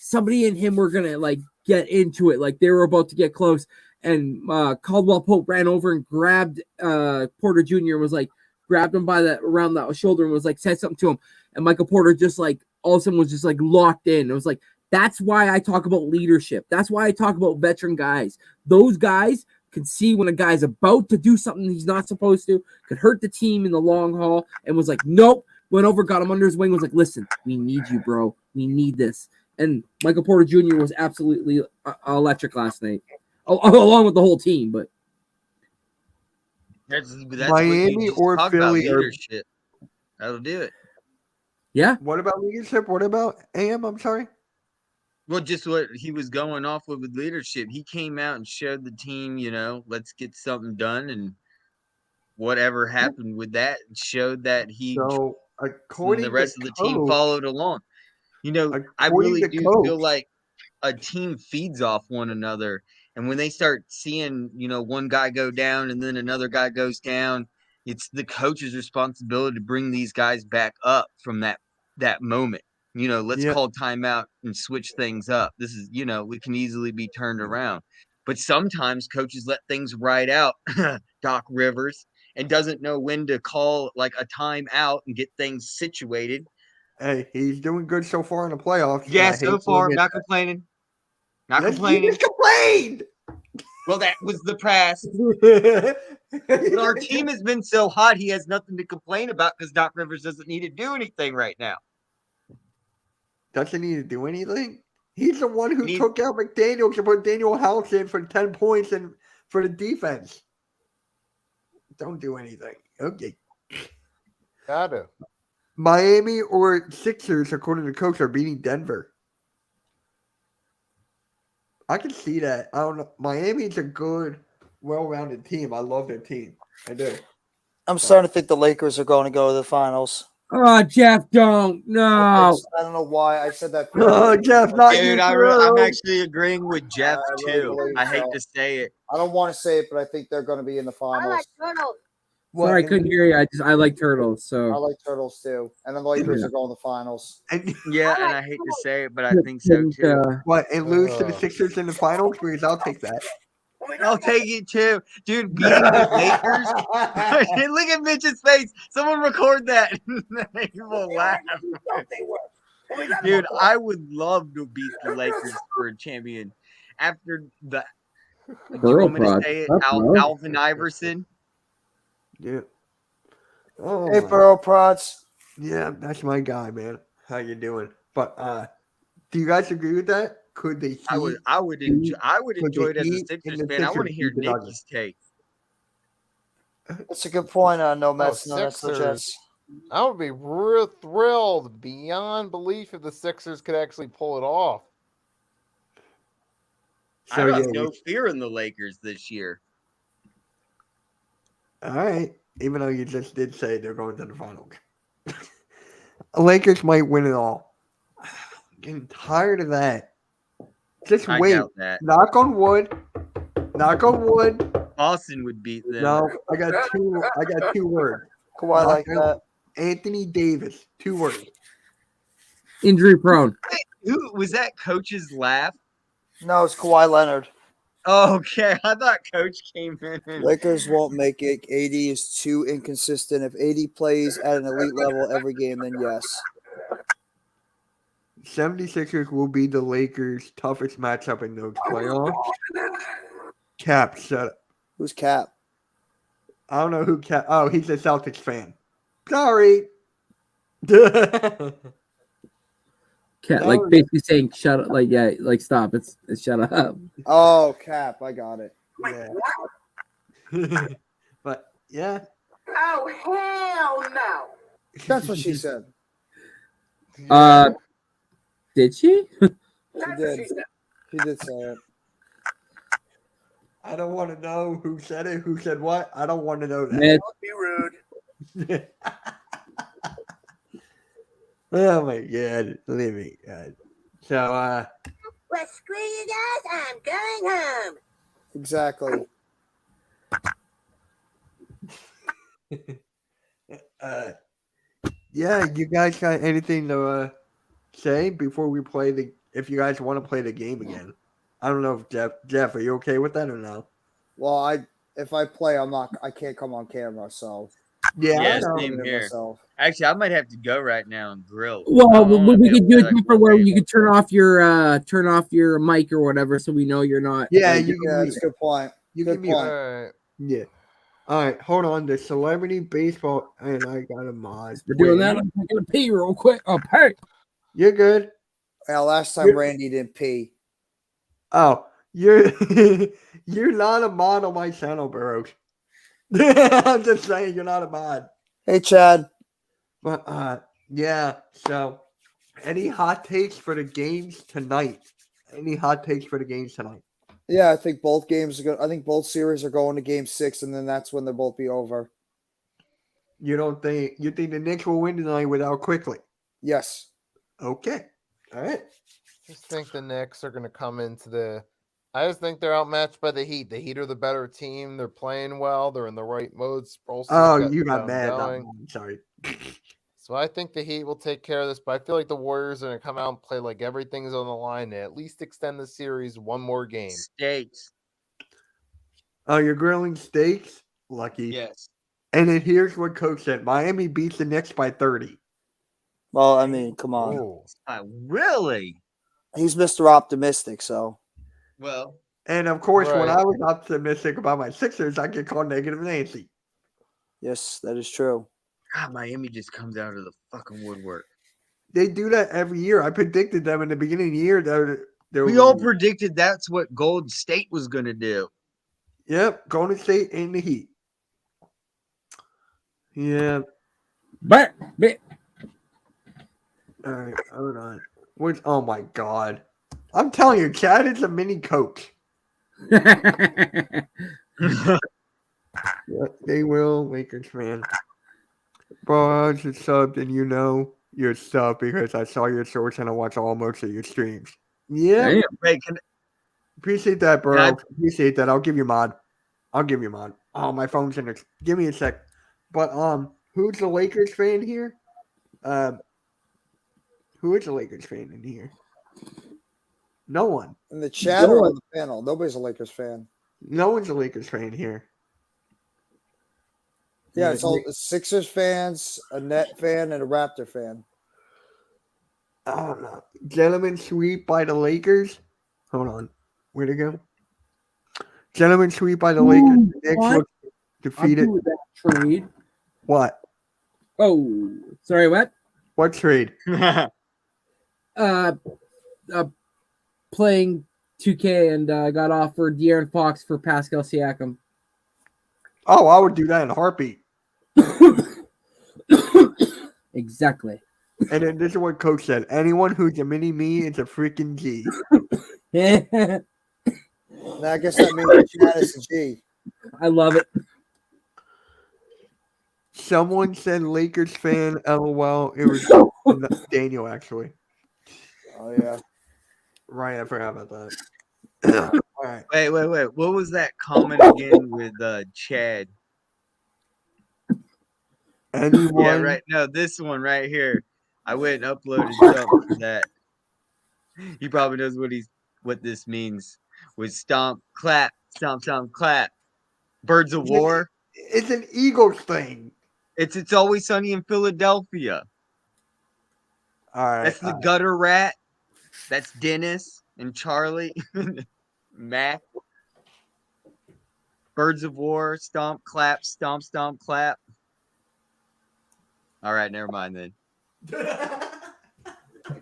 Somebody and him were gonna like get into it, like they were about to get close. And Caldwell Pope ran over and grabbed Porter Jr. and was like, grabbed him by around the shoulder and was like, said something to him. And Michael Porter just like all of a sudden was just like locked in. It was like, that's why I talk about leadership. That's why I talk about veteran guys. Those guys can see when a guy's about to do something he's not supposed to, could hurt the team in the long haul, and was like, nope. Went over, got him under his wing, was like, listen, we need you, bro. We need this. And Michael Porter Jr. was absolutely electric last night, along with the whole team. But that's Miami or Philly leadership. That'll do it. Yeah. What about leadership? What about AM? I'm sorry. Well, just what he was going off with leadership. He came out and showed the team, let's get something done, and whatever happened with that showed that the rest of the team followed along. I really do feel like a team feeds off one another, and when they start seeing, one guy go down and then another guy goes down, it's the coach's responsibility to bring these guys back up from that moment. Let's call timeout and switch things up. This is, we can easily be turned around. But sometimes coaches let things ride out, Doc Rivers, and doesn't know when to call like a timeout and get things situated. Hey, he's doing good so far in the playoffs. Yeah, so far. Not complaining. Not complaining. You just complained. Well, that was the past. But our team has been so hot, he has nothing to complain about because Doc Rivers doesn't need to do anything right now. Doesn't need to do anything? He's the one who took out McDaniels to put Daniel House in for 10 points and for the defense. Don't do anything. Okay. Gotta. Miami or Sixers, according to coach, are beating Denver. I can see that. I don't know. Miami's a good, well-rounded team. I love their team. I do. I'm starting to think the Lakers are going to go to the finals. Oh, Jeff, don't. No. I don't know why I said that. Oh, Jeff, not Dude, you. I'm actually agreeing with Jeff, too. I hate to say it. I don't want to say it, but I think they're going to be in the finals. I like turtles. Sorry, I couldn't hear you. I like turtles. So I like turtles too, and then the Lakers are going to the finals. Yeah, and I hate to say it, but I think so too. What, and lose to the Sixers in the finals? Because I'll take that. I'll take it too, dude. Beating the Lakers. Look at Mitch's face. Someone record that. He will laugh. Dude, I would love to beat the Lakers for a champion after the. You want me to say it? Alvin Iverson. Yeah. Oh, hey, Burrow Prods. Yeah, that's my guy, man. How you doing? But do you guys agree with that? Could the Heat? I would enjoy it as a Sixers fan. I want to hear Nicky's take. That's a good point. No Mets, no Jets. I would be real thrilled beyond belief if the Sixers could actually pull it off. So, I have yeah, no fear in the Lakers this year. all right. Even though you just did say they're going to the finals. Lakers might win it all. I'm getting tired of that. Just I wait. doubt that. Knock on wood. Knock on wood. Boston would beat them. No, I got two words. Kawhi like that. Anthony Davis. 2 words. Injury prone. Who was that? Coach's laugh. No, it's Kawhi Leonard. Oh, okay, I thought Coach came in. And... Lakers won't make it. AD is too inconsistent. If AD plays at an elite level every game, then yes. 76ers will be the Lakers' toughest matchup in those playoffs. Cap, shut up. Who's Cap? I don't know who Cap. Oh, he's a Celtics fan. Sorry. Cat, like basically saying shut up, like yeah, like stop. It's shut up. Oh, Cap. I got it. Yeah. But yeah. Oh, hell no. That's what she said. Did she? She did. She did say it. I don't want to know who said it, who said what. I don't want to know that. Mitch. Don't be rude. Oh my God, leave me. God. So Well, screw you guys. I'm going home. Exactly. yeah, you guys got anything to say before we play if you guys want to play the game again? I don't know if Jeff, are you okay with that or no? Well, if I play, I can't come on camera, so Yeah, I know. same here. myself. Actually, I might have to go right now and grill. Well, we could do it like different where you could turn off your mic or whatever, so we know you're not. Yeah, like, you can That's a good point. You Good can mute. point. Alright. Yeah. All right, hold on. The celebrity baseball, and I got a mod. we're doing that. I'm taking a pee real quick. Oh, hey. You're good. Well, last time Randy didn't pee. Oh, you're you're not a mod on my channel, Burrows. I'm just saying you're not a mod. Hey, Chad. But yeah. So, any hot takes for the games tonight? Any hot takes for the games tonight? Yeah, I think both games are good. I think both series are going to Game 6, and then that's when they'll both be over. You think the Knicks will win tonight without Quickly? Yes. Okay. All right. Just think the Knicks are going to come into the. I just think they're outmatched by the Heat. The Heat are the better team. They're playing well. They're in the right mode. You got mad. I'm sorry. So I think the Heat will take care of this, but I feel like the Warriors are going to come out and play like everything's on the line and at least extend the series one more game. Steaks. Oh, you're grilling steaks? Lucky. Yes. And then here's what Coach said. Miami beats the Knicks by 30. Well, I mean, come on. Ooh. Really? He's Mr. Optimistic, so. Well, And of course, when Right. I was optimistic about my Sixers, I get called Negative Nancy. Yes, that is true. God, Miami just comes out of the fucking woodwork. They do that every year. I predicted them in the beginning of the year. We all predicted that's what Golden State was going to do. Yep, Golden State and the Heat. Yeah. But All right, hold on. Oh my God! I'm telling you, Chad is a mini coach. Yeah, they will, Lakers fan. Bro, I just subbed, and you know you're subbed because I saw your shorts and I watch most of your streams. Yeah, Damn. Wait, appreciate that, bro. Can Appreciate that. I'll give you mod. Oh, my phone's in it. Give me a sec. But who's the Lakers fan here? Who is a Lakers fan in here? No one. In the chat or on the panel, nobody's a Lakers fan. No one's a Lakers fan here. Yeah, it's all Sixers fans, a Net fan, and a Raptor fan. I don't know. Gentlemen sweep by the Lakers. Hold on. Where'd it go? Gentlemen sweep by the Lakers. The Knicks what? look defeated. I'll do that trade. What? Oh, sorry, what? What trade? Playing 2K and got offered De'Aaron Fox for Pascal Siakam. Oh, I would do that in a heartbeat. Exactly. And then this is what Coach said: anyone who's a mini me is a freaking G. Now, I guess that means Janice and G. I love it. Someone said Lakers fan. LOL. It was Daniel actually. Oh yeah. Right, I forgot about that. All right. Wait. What was that comment again with Chad? Anyone? Yeah, right. No, this one right here. I went and uploaded something for that. He probably knows what this means. With stomp, clap, stomp, stomp, clap. Birds of War. It's an Eagles thing. It's always sunny in Philadelphia. All right. That's the gutter rat. That's Dennis and Charlie. Mac. Birds of War, stomp, clap, stomp, stomp, clap. All right, never mind then. I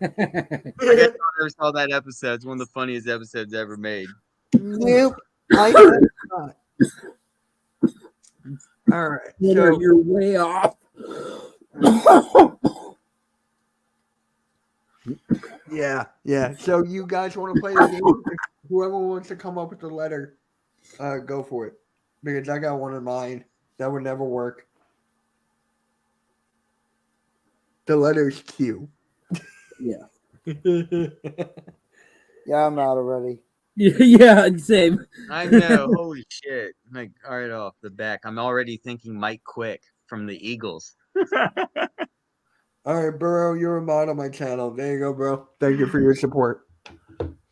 guess I never saw that episode. It's one of the funniest episodes ever made. Nope. I have not. All right. So You're way off. yeah. So you guys want to play the game? Whoever wants to come up with the letter, go for it. Because I got one in mind that would never work. The letter is Q. Yeah. Yeah, I'm out already. Yeah, same. I know. Holy shit. Like, all right off the back. I'm already thinking Mike Quick from the Eagles. All right, Burrow, you're a mod on my channel. There you go, bro. Thank you for your support.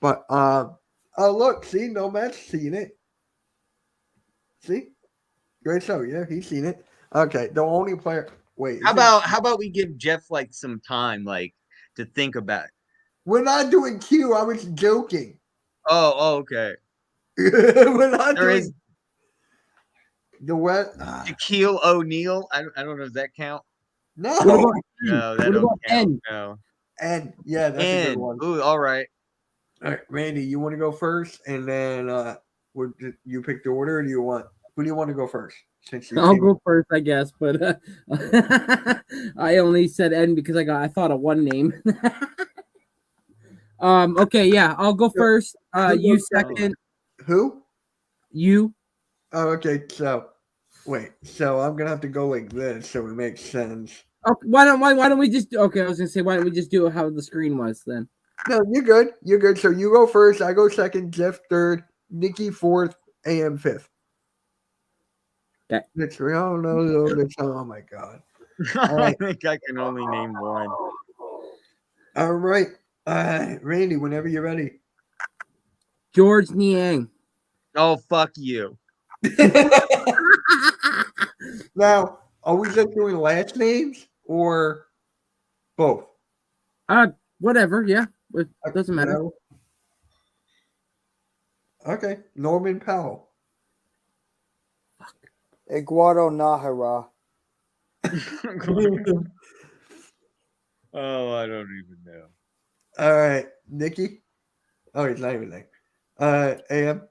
But oh look, see, Nomad's seen it. See? Great show, yeah, he's seen it. Okay, the only player wait. How about we give Jeff like some time, like, to think about it? We're not doing Q, I was joking. Oh, okay. We're not There doing is the what? Shaquille O'Neal. I don't know. Does that count? No. What about No, that what don't about count. N? No. And yeah, that's a good And one. ooh, all right. All right, Randy, you want to go first, and then you pick the order, or do you want? Who do you want to go first? Since you I'll came- go first, I guess, but I only said N because I thought of one name. Okay, yeah, I'll go first. You goes second. Who? You. Oh, okay. So, wait. So I'm gonna have to go like this, so it makes sense. Okay, why don't we just okay? I was gonna say why don't we just do it how the screen was then? No, you're good. You're good. So you go first. I go second. Jeff third. Nikki fourth. AM fifth. Okay. That's real. No. Oh my god. I think I can only name one. All right. Randy, whenever you're ready. George Niang. Oh, fuck you. Now, are we just doing last names or both? Whatever. Yeah, it doesn't matter. No. Okay, Norman Powell. Eduardo Nahara. Oh, I don't even know. All right, Nikki. Oh, he's not even there. AM.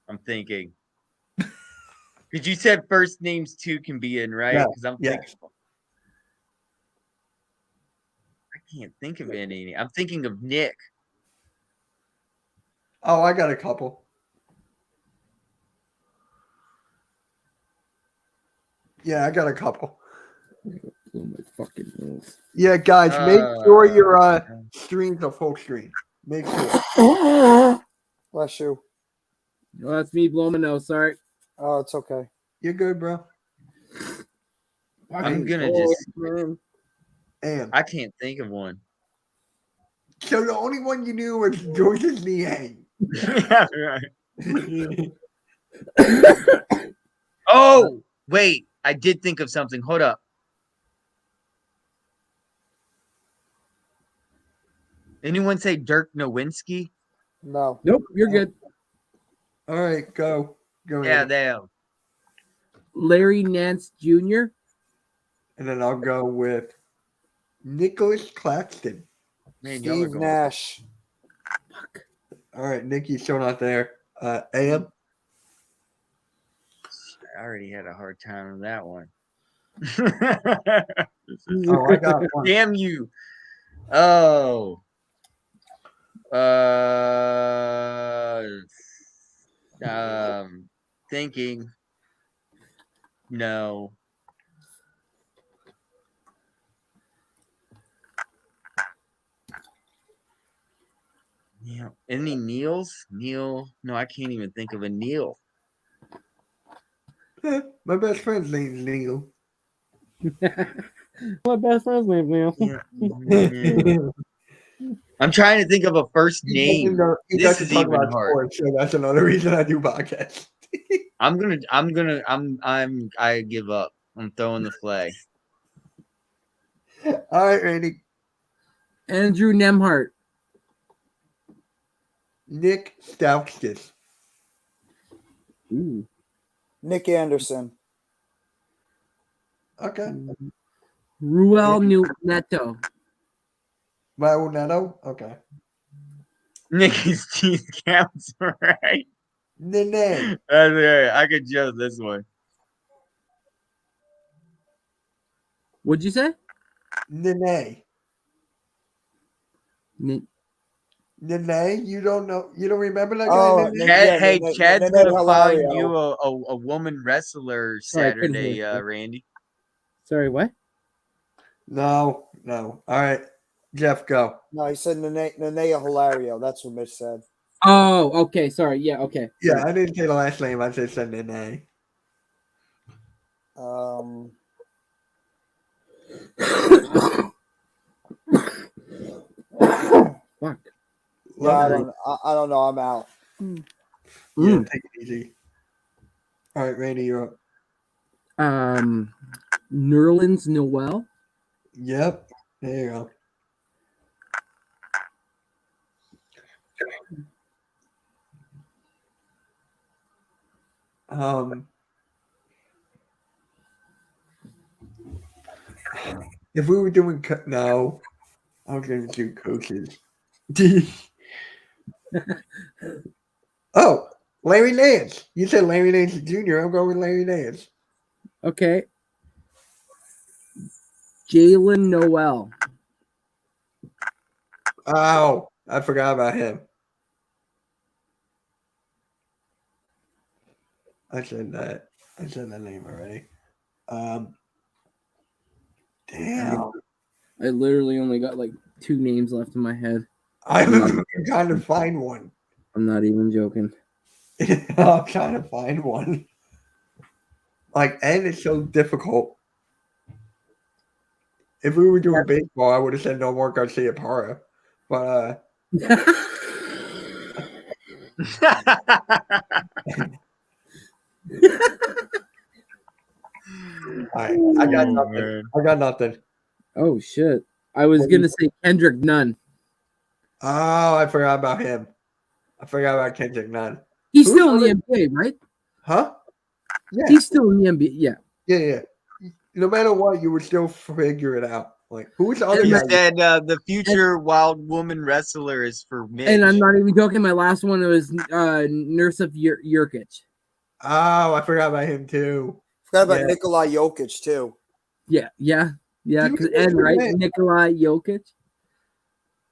I'm thinking. Because you said first names too can be in, right? Because I'm thinking. I can't think of any. I'm thinking of Nick. Oh, I got a couple. Yeah, I got a couple. Oh my fucking nose. Yeah, guys, make sure your stream's a full screen. Make sure. Bless you. Oh, that's me blowing my nose. Sorry. Oh, it's okay. You're good, bro. I'm gonna just. AM. I can't think of one. So the only one you knew was George's Niang. Yeah, right. Oh, wait. I did think of something. Hold up. Anyone say Dirk Nowinski? No. Nope, you're good. All right, go. Go Yeah, ahead. damn. Larry Nance Jr. And then I'll go with Nicholas Claxton. Man, y'all are Steve going. Nash. All right, Nikki's still not there. AM. I already had a hard time with that one. Oh, I got one. Damn you. Oh. Thinking. No. Yeah. Any Neils? Neil? No, I can't even think of a Neil. My best friend's name's Neil. My best friend's name, Neil. Yeah. I'm trying to think of a first He name. This doesn't is talk even about hard. sports, so that's another reason I do podcasts. I give up. I'm throwing the flag. All right, Randy. Andrew Nemhart. Nick Stauskas. Ooh. Nick Anderson. Okay. Ruel Neto. Raul Neto. Okay. Nicky's teeth counts, right? Nene. That's right. I could judge this one. What'd you say? Nene. Nene. You don't know? You don't remember that guy? Oh, Nene? Hey, Chad's gonna find Hilario. you a woman wrestler Sorry, I couldn't Saturday, hear you. Randy. Sorry, what? No. All right. Jeff, go. No, he said Nene Hilario. That's what Mitch said. Oh, okay. Sorry. Yeah, okay. Yeah, I didn't say the last name. I just said Nene. Fuck. Yeah, I don't know. I'm out. Yeah, take it easy. All right, Randy, you're up. Nerlens Noel. Yep. There you go. If we were doing no, I was going to do coaches. Oh, Larry Nance. You said Larry Nance Jr. I'm going with Larry Nance. Okay. Jalen Noel. Oh, I forgot about him. I said that. I said that name already. Damn. I literally only got like 2 names left in my head. I'm trying to find one. I'm not even joking. I'm trying to find one. And it's so difficult. If we were doing baseball, I would have said no more Garcia Parra. But I got nothing. Man. I got nothing. Oh shit! I was gonna say Kendrick Nunn. Oh, I forgot about him. I forgot about Kendrick Nunn. He's still in the NBA, right? Huh? Yeah. He's still in the NBA. Yeah. Yeah. No matter what, you would still figure it out. Who's the other He guy? said the future wild woman wrestler is for Mitch. And I'm not even joking. My last one was Nurse of Jurkic. Oh, I forgot about him too. Forgot about Nikolai Jokic too. Yeah. Right, Nikolai Jokic.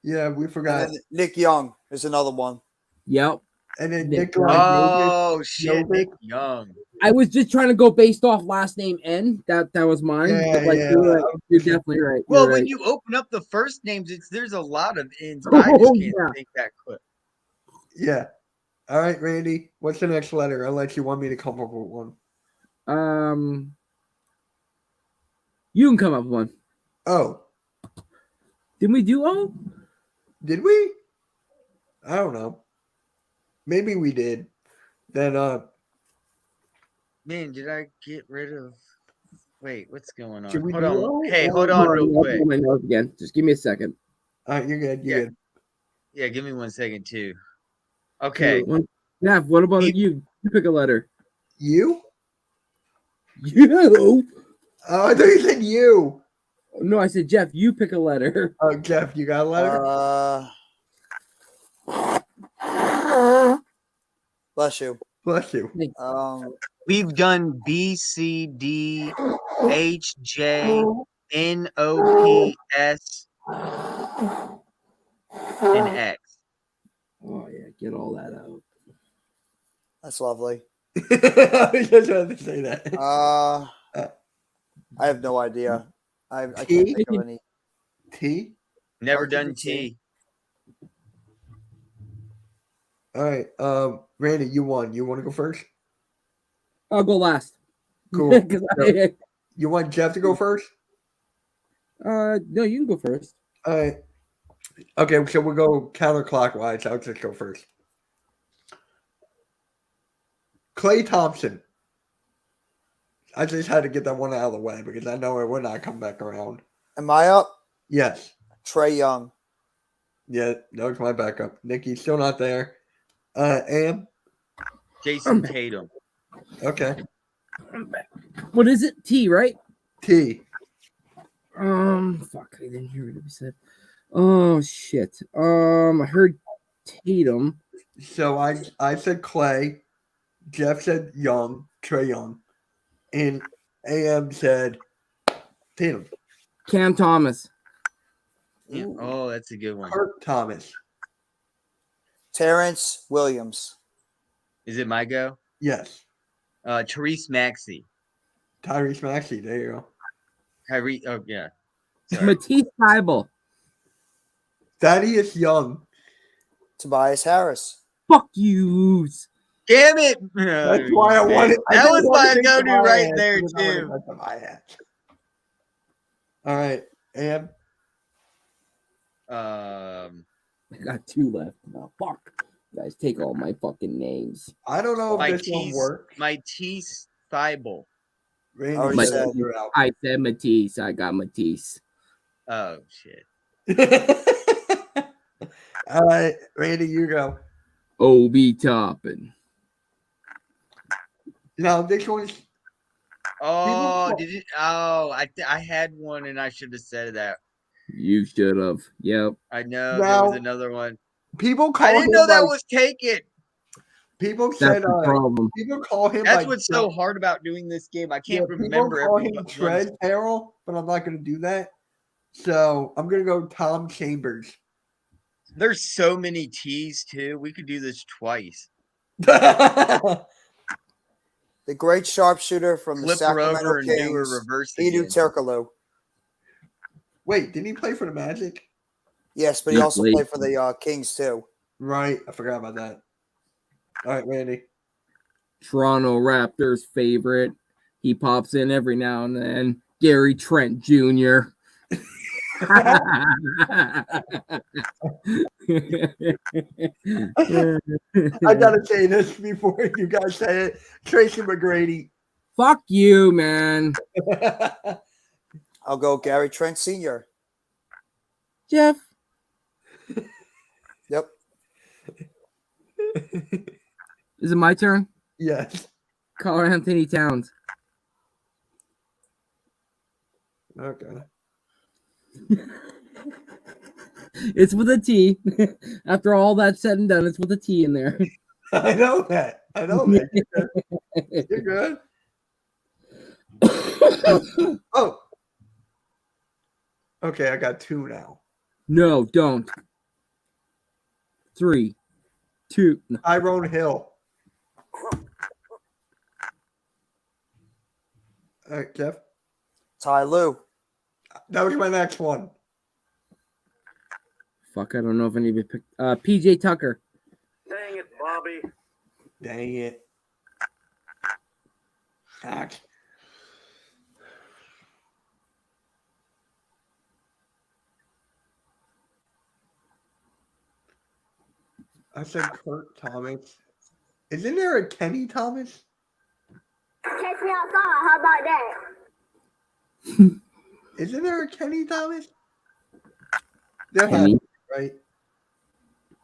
Yeah, we forgot. Nick Young is another one. Yep. And then Nikolai. Oh shit, Nick Young. I was just trying to go based off last name N. That was mine. Yeah, but you're definitely right. Well, when you open up the first names, there's a lot of N's, but I just can't think that quick. Yeah. All right, Randy. What's the next letter? Unless you want me to come up with one. You can come up with one. Oh. Didn't we do O? Did we? I don't know. Maybe we did. Then Man, did I get rid of? Wait, what's going on? Should we Hold do on. O? Hey, hold on real quick. My notes again. Just give me a second. All right, you're good. You're good. Yeah, give me 1 second too. Okay. Nav, what about you? You pick a letter. You? You? Oh, I thought you said you. No, I said Jeff. You pick a letter. Oh, Jeff, you got a letter? Bless you. Bless you. We've done B, C, D, H, J, N, O, P, S, and X. Oh yeah, get all that out. That's lovely. I was just about to say that. I have no idea. I can't T? think of any. T? Never I'll give done it T. T. All right. Randy, you won. You want to go first? I'll go last. Cool. 'Cause So, you want Jeff to go first? No, you can go first. All right. Okay, so we'll go counterclockwise. I'll just go first. Klay Thompson. I just had to get that one out of the way because I know it would not come back around. Am I up? Yes. Trey Young. Yeah, that was my backup. Nikki's still not there. AM? Jason Tatum. Okay. What is it? T, right? T. Fuck, I didn't hear what you said. Oh shit. I heard Tatum. So I said Clay. Jeff said Young, Trey Young. And AM said Tatum. Cam Thomas. Yeah. Oh, that's a good one. Kirk Thomas. Terrence Williams. Is it my go? Yes. Therese Maxey. Tyrese Maxey. There you go. Kyrie. Oh, yeah. Sorry. Matisse Thybulle. Thaddeus Young. Tobias Harris. Fuck yous. Damn it. That's why I wanted. That was my go-to right there, too. All right. AM. I got two left. No, fuck. You guys take all my fucking names. I don't know if My this one works. Matisse Thybulle. Randy already said said. you're out. I said Matisse. I got Matisse. Oh, shit. All right, Randy, you go. Obi Toppin. Now this one's Oh, did it? Oh, I had one and I should have said that. You should have. Yep. I know there Now- was another one. people call I him didn't know that like, was taken. people That's said the problem. people call him That's like what's so hard about doing this game. I can't people remember call him everyone's. Tread Terrell, but I'm not gonna do that. So I'm gonna go Tom Chambers. There's so many T's too. We could do this twice. The great sharpshooter from the Flip her over Sacramento and do a Kings. reverse Edu again. Turkoglu. Wait, didn't he play for the Magic? Yes, but he Not also late. played for the Kings too. Right, I forgot about that. All right, Randy. Toronto Raptors favorite. He pops in every now and then. Gary Trent Jr. I gotta say this before you guys say it. Tracy McGrady. Fuck you, man. I'll go Gary Trent Sr. Jeff. Yep. Is it my turn? Yes. Carl Anthony Towns. Okay. It's with a T. After all that's said and done, it's with a T in there. I know that. I know that. You're good. Oh. Okay, I got two now. No, don't. 3, 2. No. Tyrone Hill. All right, Jeff. Ty Lue. That was my next one. Fuck, I don't know if I need to pick. PJ Tucker. Dang it, Bobby. Dang it. Fuck. I said Kurt Thomas. Isn't there a Kenny Thomas? Catch me outside. How about that? Isn't there a Kenny Thomas? There has Kenny? to be, right?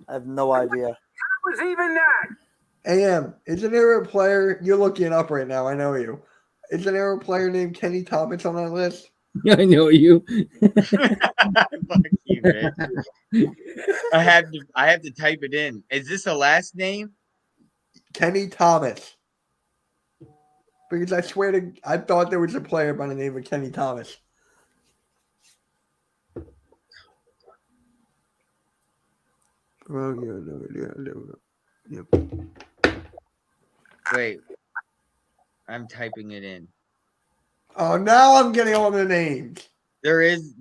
I have no idea. Was even that? AM, isn't there a player? You're looking up right now. I know you. Isn't there a player named Kenny Thomas on that list? Yeah, I know you. Fuck you, man. I have to type it in. Is this a last name? Kenny Thomas. because I swear I thought there was a player by the name of Kenny Thomas. Oh yeah, there we go. Yep. Wait, I'm typing it in. Oh, now I'm getting all the names. There is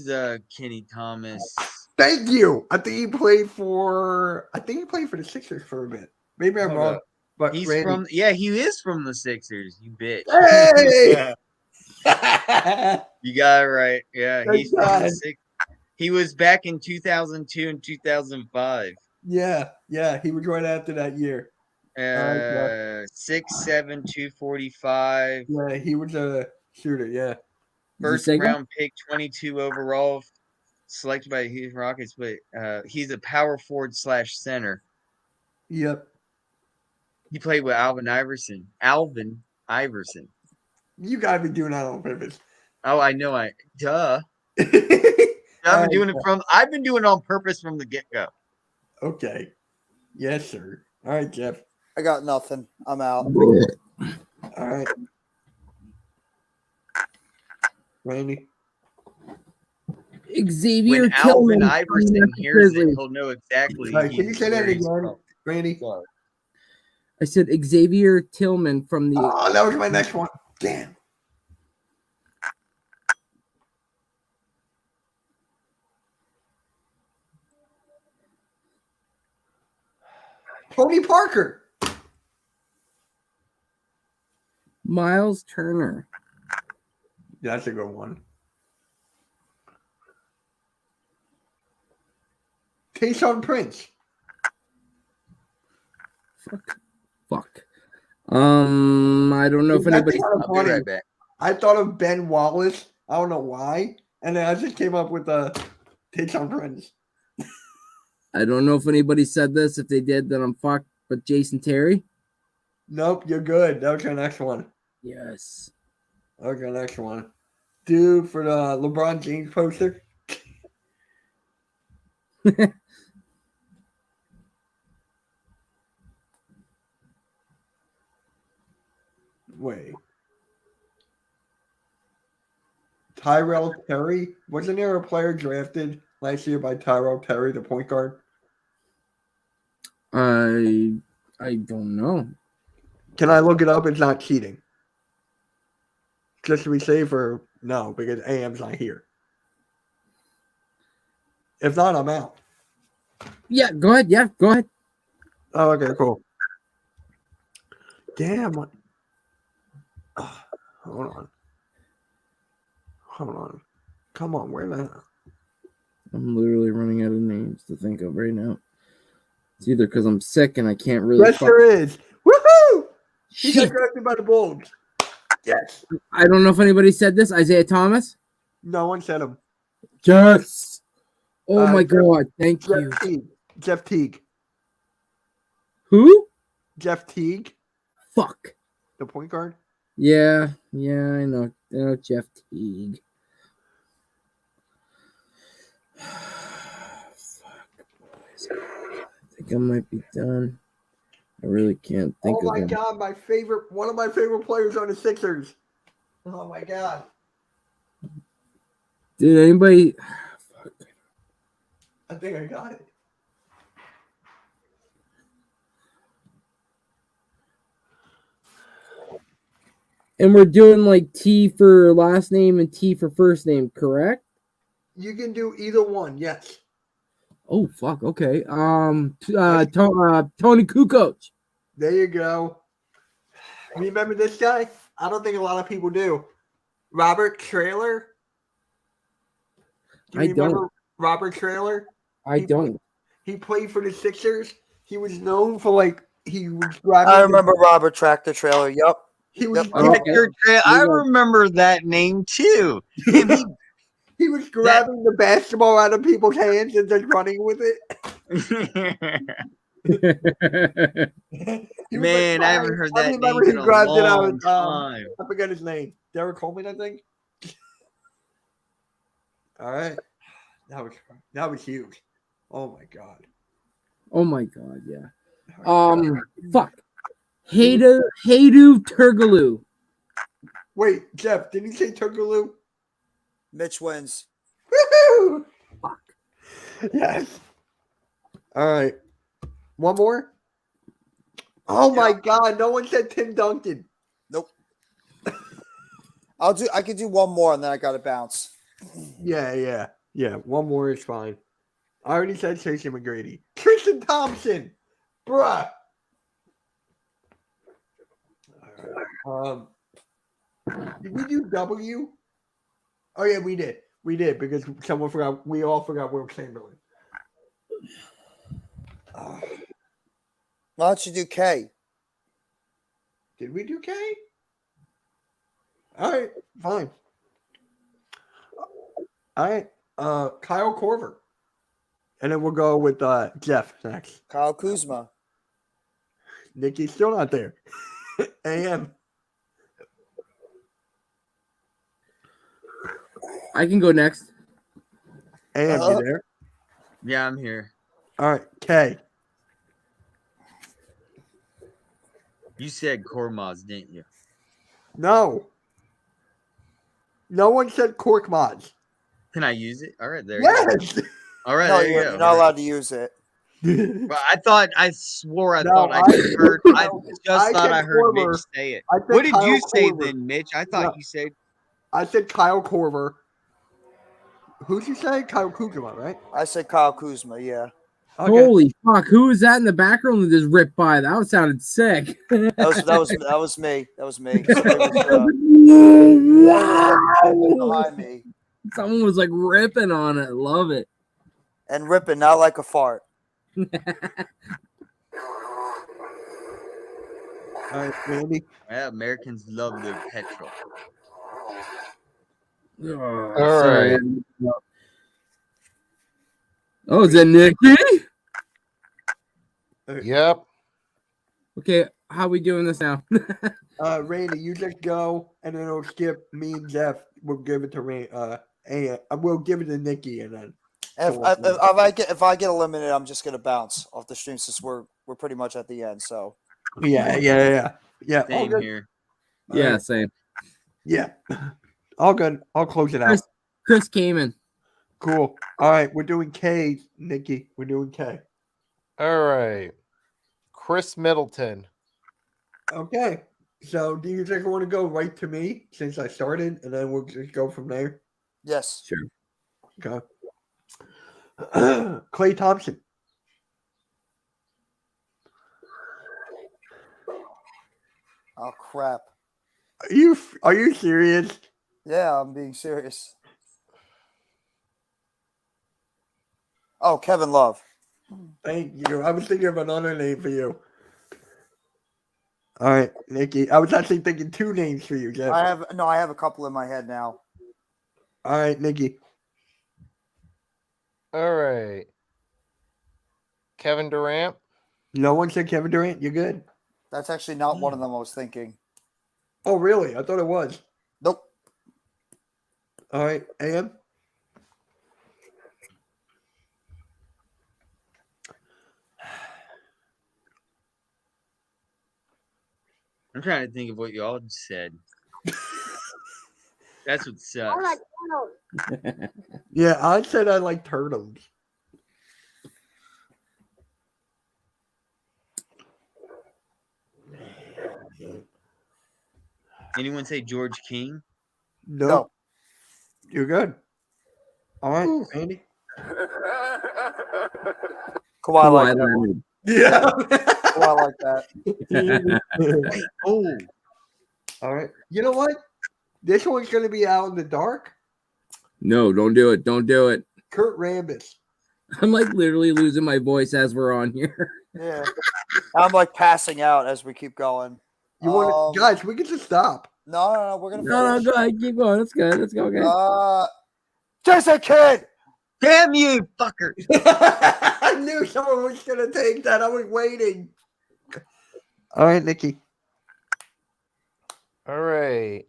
a Kenny Thomas. Thank you. I think he played for the Sixers for a bit. Maybe I'm Hold wrong. up. But He's Randy. he is from the Sixers, you bitch. Hey! You got it right. Yeah, Thank he's from God. the Sixers. He was back in 2002 and 2005. Yeah, he was right after that year. 6'7", 245. Yeah, he was a shooter. Yeah. First round pick, 22 overall, selected by the Houston Rockets. But he's a power forward / center. Yep. He played with Alvin Iverson. You gotta be doing that on purpose. Oh, I know. Duh. I've been doing it on purpose from the get-go. Okay. Yes, sir. All right, Jeff. I got nothing. I'm out. All right. Randy. Xavier When Alvin Tillman. Iverson hears it, he'll know exactly. Sorry, can you say that again, Randy? I said Xavier Tillman from the. Oh, that was my next one. Damn. Tony Parker. Miles Turner. That's a good one. Tayshaun Prince. Fuck. I don't know if anybody. I'll be right back. I thought of Ben Wallace. I don't know why, and then I just came up with Tayshaun Prince. I don't know if anybody said this. If they did, then I'm fucked. But Jason Terry. Nope, you're good. That was your next one. Yes. Okay, next one. Dude for the LeBron James poster. Wait. Tyrell Terry? Wasn't there a player drafted last year by Tyrell Terry, the point guard? I don't know. Can I look it up? It's not cheating. Just to be safe, or no, because AM's not here. If not, I'm out. Yeah, go ahead. Yeah, go ahead. Oh, okay, cool. Damn. Hold on. Come on, where the? I'm literally running out of names to think of right now. It's either because I'm sick and I can't really. Yes, there is. Woohoo! He got Shit. drafted by the Bulls. Yes. I don't know if anybody said this. Isaiah Thomas. No one said him. Yes. Oh my God! Thank you. Jeff Teague. Who? Jeff Teague. Fuck. The point guard. Yeah, I know. I know Jeff Teague. Fuck, boys. I think I might be done. I really can't think Oh of my him. God, one of my favorite players on the Sixers. Oh my God. Did anybody? Fuck. I think I got it. And we're doing like T for last name and T for first name, correct? You can do either one. Yes. Oh fuck. Okay. Tony Kukoc. There you go. Remember this guy? I don't think a lot of people do. Robert Traylor. Do you remember Robert Traylor? I don't. He played for the Sixers. He was known for he was grabbing. I remember Robert Tractor Trailer. Yep. He was. I remember that name too. He was grabbing the basketball out of people's hands and just running with it. Man, I haven't heard that name in a long time. I forget his name. Derek Coleman, I think. All right, that was huge. Oh my God. Oh my God, yeah. Fuck. Haydu Turgaloo. Wait, Jeff, didn't you say Tougaloo? Mitch wins. Woohoo! Yes. All right. One more? Oh my God! No one said Tim Duncan. Nope. I can do one more and then I got to bounce. Yeah. One more is fine. I already said Tracy McGrady. Tristan Thompson, bruh. All right. Did we do W? Oh yeah, we did. We did because someone forgot. We all forgot Will Chamberlain. Why don't you do K? Did we do K? All right, fine. All right, Kyle Korver, and then we'll go with Jeff next. Kyle Kuzma. Nikki's still not there. AM. I can go next. AM, you there? Yeah, I'm here. All right, K. You said Kormaz, didn't you? No. No one said Cork Mods. Can I use it? All right, there Yes. you go. All right, No, there you you're go. not allowed to use it. Well, I swore I No, thought I heard. I just thought said I heard Korver. Mitch say it. I said What did Kyle you say Korver. then, Mitch? I thought No. you said. I said Kyle Korver. Who'd you say? Kyle Kuzma, right? I said Kyle Kuzma, yeah. Okay. Holy fuck! Who was that in the background that just ripped by? That sounded sick. That was me. That was me. Behind me. Someone was like ripping on it. Love it. And ripping, not like a fart. All right, Randy. Yeah, Americans love their petrol. All right. Oh, is that Nicky? Yep. Okay, how we doing this now? Randy, you just go, and then it'll skip me and Jeff. We'll give it to we'll give it to Nikki, and then. If I get eliminated, I'm just gonna bounce off the stream since we're pretty much at the end. So. Yeah. Same here. Yeah, same. Yeah. All good. I'll close it out. Chris came in. Cool. All right, we're doing K, Nikki. We're doing K. All right. Chris Middleton. Okay. So do you think I want to go right to me since I started, and then we'll just go from there? Yes. Sure. Okay. Clay Thompson. Oh crap. Are you serious? Yeah, I'm being serious. Oh, Kevin Love. Thank you. I was thinking of another name for you. All right, Nikki. I was actually thinking two names for you, Jeff. I have a couple in my head now. All right, Nikki. All right. Kevin Durant. No one said Kevin Durant. You're good. That's actually not one of them I was thinking. Oh, really? I thought it was. Nope. All right, AM. I'm trying to think of what you all said. That's what I sucks. like turtles. Yeah, I said I like turtles. Anyone say George King? No. You're good. All right, Andy. Kawhi like that. Yeah. Kawhi like that. Oh. All right. You know what? This one's going to be out in the dark. No, don't do it. Don't do it. Kurt Rambis. I'm like literally losing my voice as we're on here. Yeah. I'm like passing out as we keep going. You want to, guys? We can just stop. No, we're gonna. No, go ahead, keep going. Let's go. Let's go. Okay. Jason Kidd. Damn you, fucker! I knew someone was going to take that. I was waiting. All right, Nikki. All right.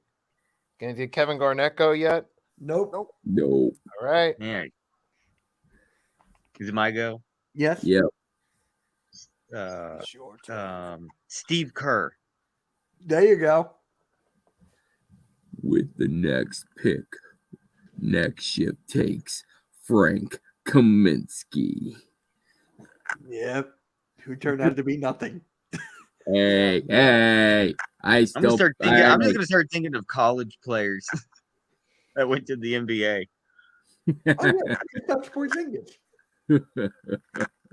Gonna do Kevin Garnett go yet? Nope. No. All right. Yeah. Is it my go? Yes. Yep. Steve Kerr. There you go. With the next pick, next shift takes Frank Kaminsky. Yep. Who turned out to be nothing. Hey, I'm just gonna start thinking of college players that went to the NBA. Oh, yeah. That's Porzingis.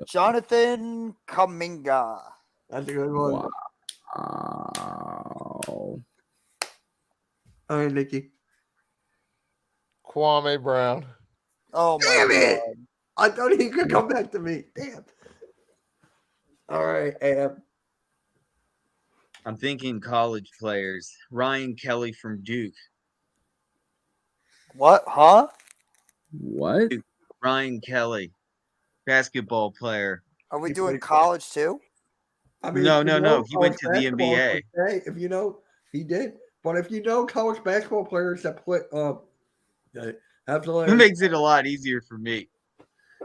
Jonathan Kuminga. That's a good one. Wow. All right, Nikki. Kwame Brown. Oh my Damn it! god. I thought he could come back to me. Damn. All right, AM. I'm thinking college players. Ryan Kelly from Duke. What? Huh? What? Ryan Kelly, basketball player. Are we doing college too? I mean, No. He went to the basketball, NBA. okay, if you know, he did. But if you know college basketball players that play, have to It makes it a lot easier for me.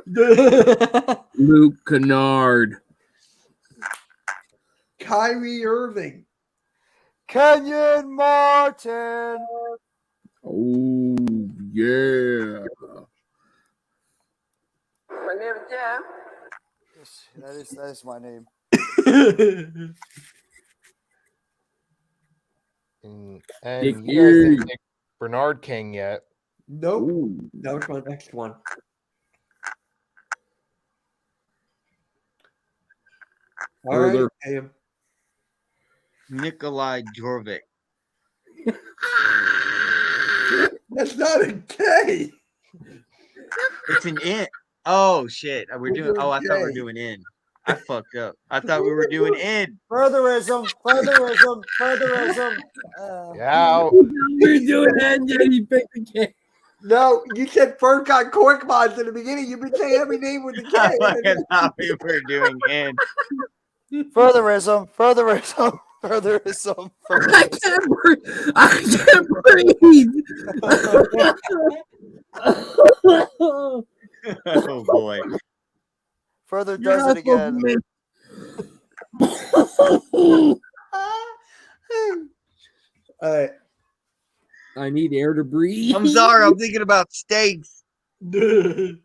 Luke Kennard. Kyrie Irving. Kenyon Martin. Oh, yeah. My name is Jam. Yes, that is my name. And Nick you guys Fury. didn't pick Bernard King yet. Nope. Ooh. That was my next one. All right, Further. AM. Nikolai Jorvik. That's not a K. It's an in. Oh shit. We're doing. doing Oh, I thought we were K. doing in. I fucked up. I thought we were doing in. Furtherism. Yeah. We're doing that, yet he picked the K. No, you said Furcon Cork Mods in the beginning. You've been saying every name with the K. I thought we were doing in. Furtherism. I can't breathe. Oh boy. Further does it again. All right. I need air to breathe. I'm sorry. I'm thinking about steaks. It's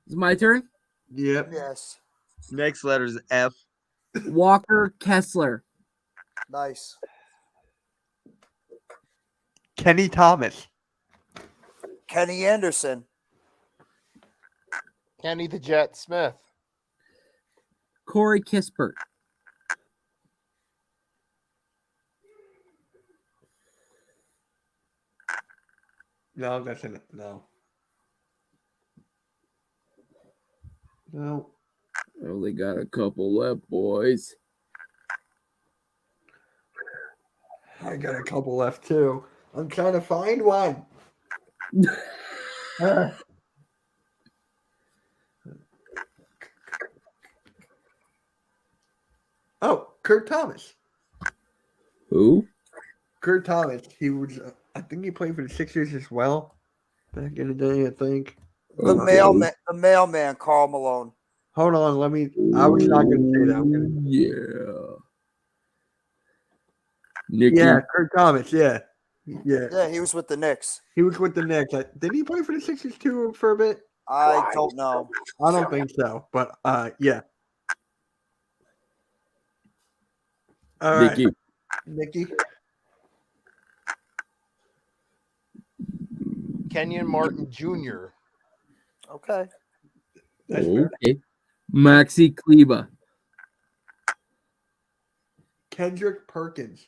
my turn. Yep. Yes. Next letter is F. Walker Kessler. Nice. Kenny Thomas. Kenny Anderson. Kenny the Jet Smith. Corey Kispert. No, that's in it. No. No. I only got a couple left, boys. I got a couple left too. I'm trying to find one. Oh, Kurt Thomas. Who? Kurt Thomas. He was. I think he played for the Sixers as well back in the day. I think. The mailman, Karl Malone. Hold on. Let me. I was not going to say that. I'm gonna, Yeah. Nicky. yeah, Kurt Thomas. Yeah. Yeah. Yeah, he was with the Knicks. He was with the Knicks. Did he play for the Sixers too for a bit? I don't know. I don't think so. But yeah. All right. Nikki. Kenyon Martin Jr. Okay. That's fair. Okay. Maxi Kleba. Kendrick Perkins.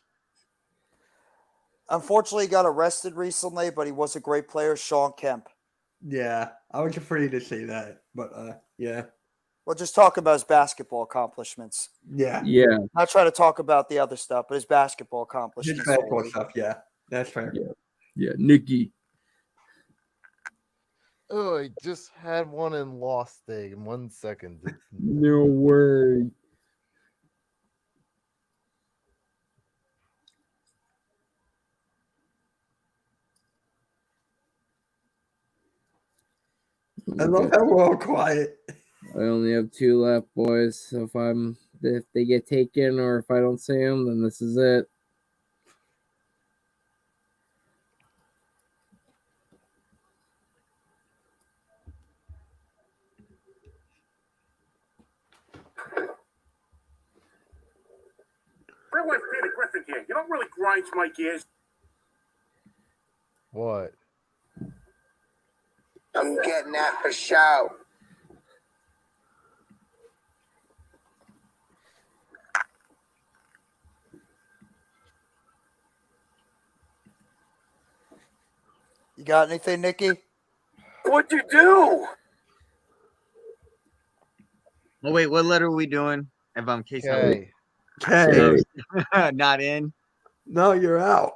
Unfortunately, he got arrested recently, but he was a great player. Sean Kemp. Yeah, I was afraid to say that, but yeah. Well, just talk about his basketball accomplishments. Yeah. Yeah. Not try to talk about the other stuff, but his basketball accomplishments. His basketball stuff, yeah. That's fair. Yeah. Nikki. Oh, I just had one and lost it in 1 second. No way. I love how we're all quiet. I only have 2 left, boys. So if I'm If they get taken or if I don't see them, then this is it. Real life Peter Griffin here. You don't really grind my gears. What? I'm getting that for show. You got anything, Nikki? What'd you do? Oh wait, what letter are we doing? If I'm case Okay. Okay. not in. No, you're out.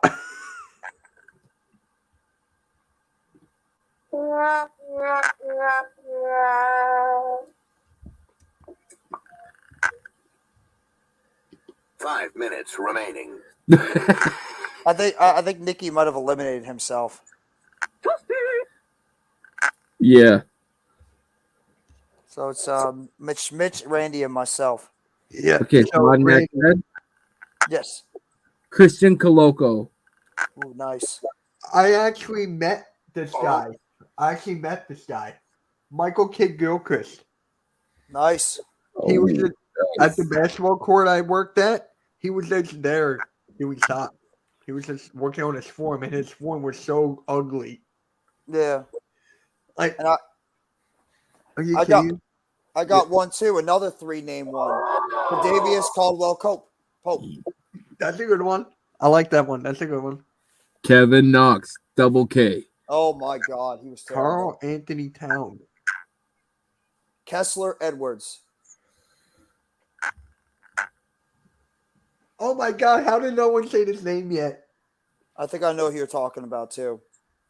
Five minutes remaining. I think Nikki might have eliminated himself. Yeah. So it's Mitch, Randy, and myself. Yeah. Okay, so on Randy, next head, Yes. Christian Coloco. Ooh, nice. I actually met this guy. Michael Kidd Gilchrist. Nice. He was Oh, just, at the basketball court I worked at. He was just there doing stuff. He was just working on his form, and his form was so ugly. Yeah. Like, And are you I kidding? got one too. Another 3-name one. Davius Caldwell Pope. That's a good one. I like that one. That's a good one. Kevin Knox, double K. Oh my God, he was terrible. Carl Anthony Towns. Kessler Edwards. Oh my God! How did no one say his name yet? I think I know who you're talking about too.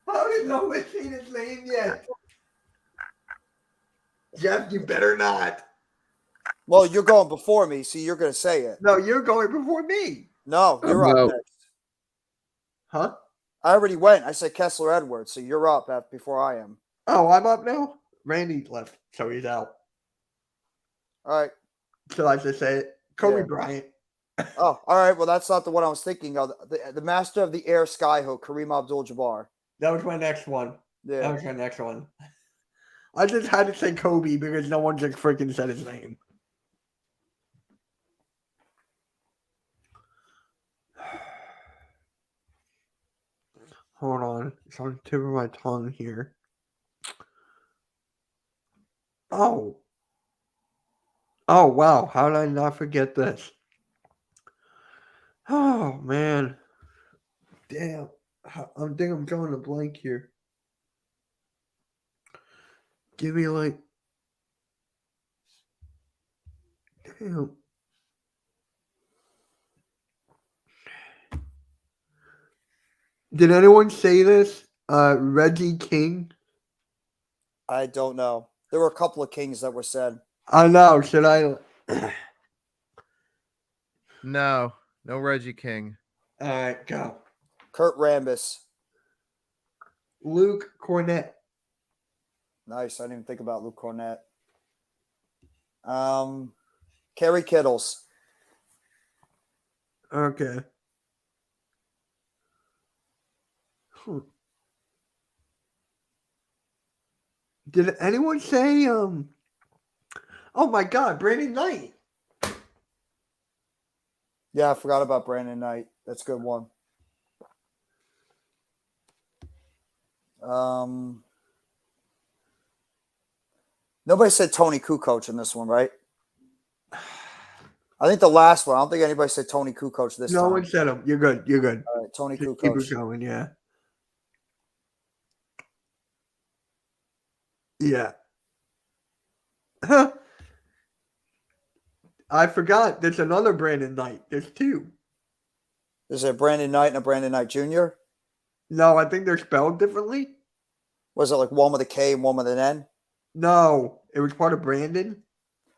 How did no one say his name yet? Jeff, you better not. Well, you're going before me, so you're going to say it. No, you're going before me. No, you're up next. Huh? I already went. I said Kessler Edwards, so you're up before I am. Oh, I'm up now? Randy left, so he's out. All right. Should I just say it? Kobe Bryant. Oh, all right. Well, that's not the one I was thinking of. The master of the air skyhook, Kareem Abdul-Jabbar. That was my next one. Yeah. That was my next one. I just had to say Kobe because no one just freaking said his name. Hold on. It's on the tip of my tongue here. Oh. Oh, wow. How did I not forget this? Oh, man. Damn. I think I'm drawing a blank here. Give me like. Damn. Did anyone say this? Reggie King? I don't know. There were a couple of kings that were said. I know. Should I? No Reggie King. All right, go. Kurt Rambis. Luke Cornett. Nice. I didn't even think about Luke Cornett. Kerry Kittles. Okay. Did anyone say oh my God, Brandon Knight? Yeah, I forgot about Brandon Knight. That's a good one. Nobody said Tony Kukoc in this one, right? I think the last one. I don't think anybody said Tony Kukoc this time. No one said him. You're good. You're good. All right, Tony Just Kukoc. keep it going. Yeah. Yeah. I forgot. There's another Brandon Knight. There's two. There's a Brandon Knight and a Brandon Knight Jr. No, I think they're spelled differently. Was it like one with a K and one with an N? No, it was part of Brandon.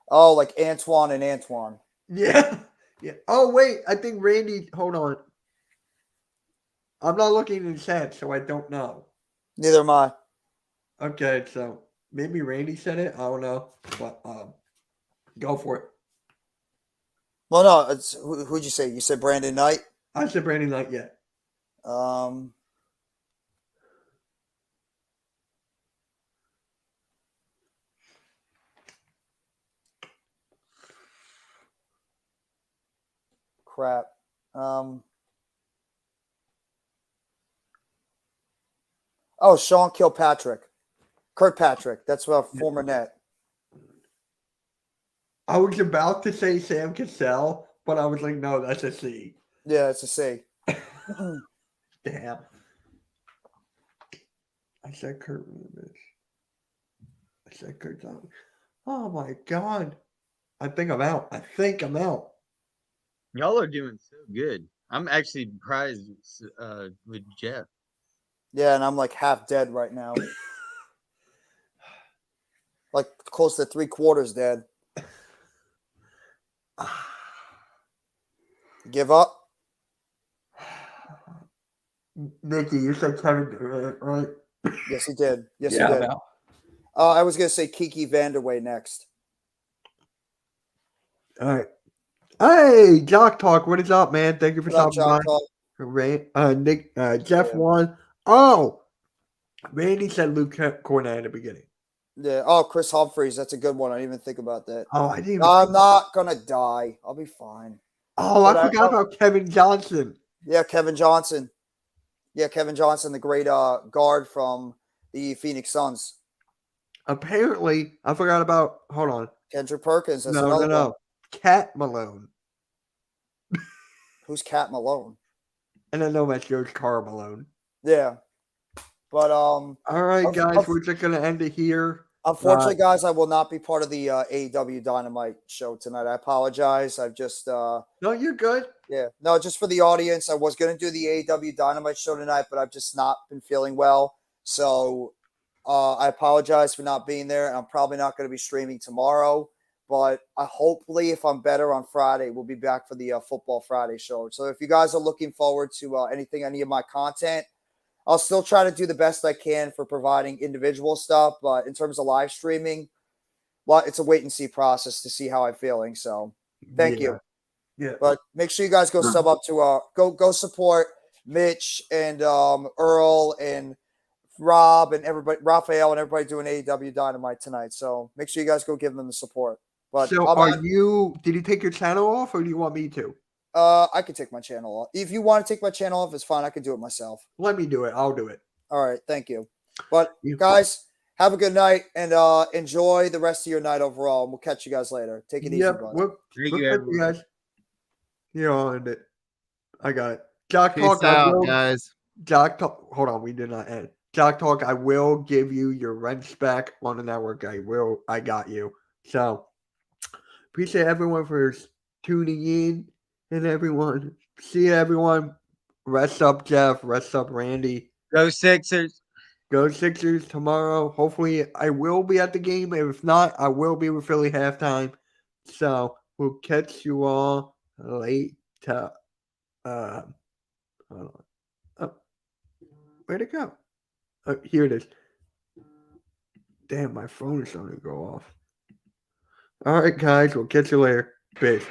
Oh, like Antoine and Antoine. Yeah. Yeah. Oh, wait. I think Randy. Hold on. I'm not looking in his head, so I don't know. Neither am I. Okay, so maybe Randy said it. I don't know. But go for it. Well, no, it's who'd you say? You said Brandon Knight. I said Brandon Knight. Yeah. Crap. Oh, Sean Kilpatrick. Kirkpatrick. That's a former net. I was about to say Sam Cassell, but I was like, no, that's a C. Yeah, it's a C. Damn. I said Kurt Williams. I said Kurt Thompson. Oh my God. I think I'm out. Y'all are doing so good. I'm actually surprised with Jeff. Yeah, and I'm like half dead right now. Like close to 3/4 dead. Give up? Nikki, you said Kevin Durant, right? Yes, he did. Yes, Yeah, he did. I'm out. I was going to say Kiki Vanderway next. All right. Hey, Jock Talk, what is up, man? Thank you for What up, stopping Jock by. Talk? Nick, Jeff Yeah. won. Oh, Randy said Luke Cornett at the beginning. Yeah. Oh, Chris Humphreys. That's a good one. I didn't even think about that. Oh, I didn't even I'm not going to die. I'll be fine. Oh, I forgot about Kevin Johnson. Yeah, Kevin Johnson. Yeah, Kevin Johnson, the great guard from the Phoenix Suns. Apparently, I forgot about, hold on. Kendrick Perkins. That's No. another one. Cat Malone. Who's Cat Malone? And I know that's George Carl Malone. Yeah. But all right, guys, we're just gonna end it here. Unfortunately, guys, I will not be part of the AEW Dynamite show tonight. I apologize. I've just no, you're good. Yeah, no, just for the audience, I was gonna do the AEW Dynamite show tonight, but I've just not been feeling well. So I apologize for not being there, and I'm probably not going to be streaming tomorrow. But hopefully, if I'm better on Friday, we'll be back for the Football Friday show. So if you guys are looking forward to any of my content, I'll still try to do the best I can for providing individual stuff. But in terms of live streaming, well, it's a wait and see process to see how I'm feeling. So thank you. Yeah. But make sure you guys go sub up to go support Mitch and Earl and Rob and everybody, Raphael and everybody doing AEW Dynamite tonight. So make sure you guys go give them the support. But so did you take your channel off or do you want me to? I could take my channel off. If you want to take my channel off, it's fine. I can do it myself. Let me do it. I'll do it. All right. Thank you. But guys, have a good night and enjoy the rest of your night overall. And we'll catch you guys later. Take it easy, bud. Thank you, guys. You're on it. I got it. Jock Peace Talk, out, guys. Jock Talk. Hold on, we did not end. Jock Talk, I will give you your rents back on the network. I got you. So appreciate everyone for tuning in and everyone. See you, everyone. Rest up, Jeff. Rest up, Randy. Go Sixers. Go Sixers tomorrow. Hopefully, I will be at the game. If not, I will be with Philly halftime. So we'll catch you all later. Hold on. Oh, where'd it go? Oh, here it is. Damn, my phone is starting to go off. All right, guys. We'll catch you later. Peace.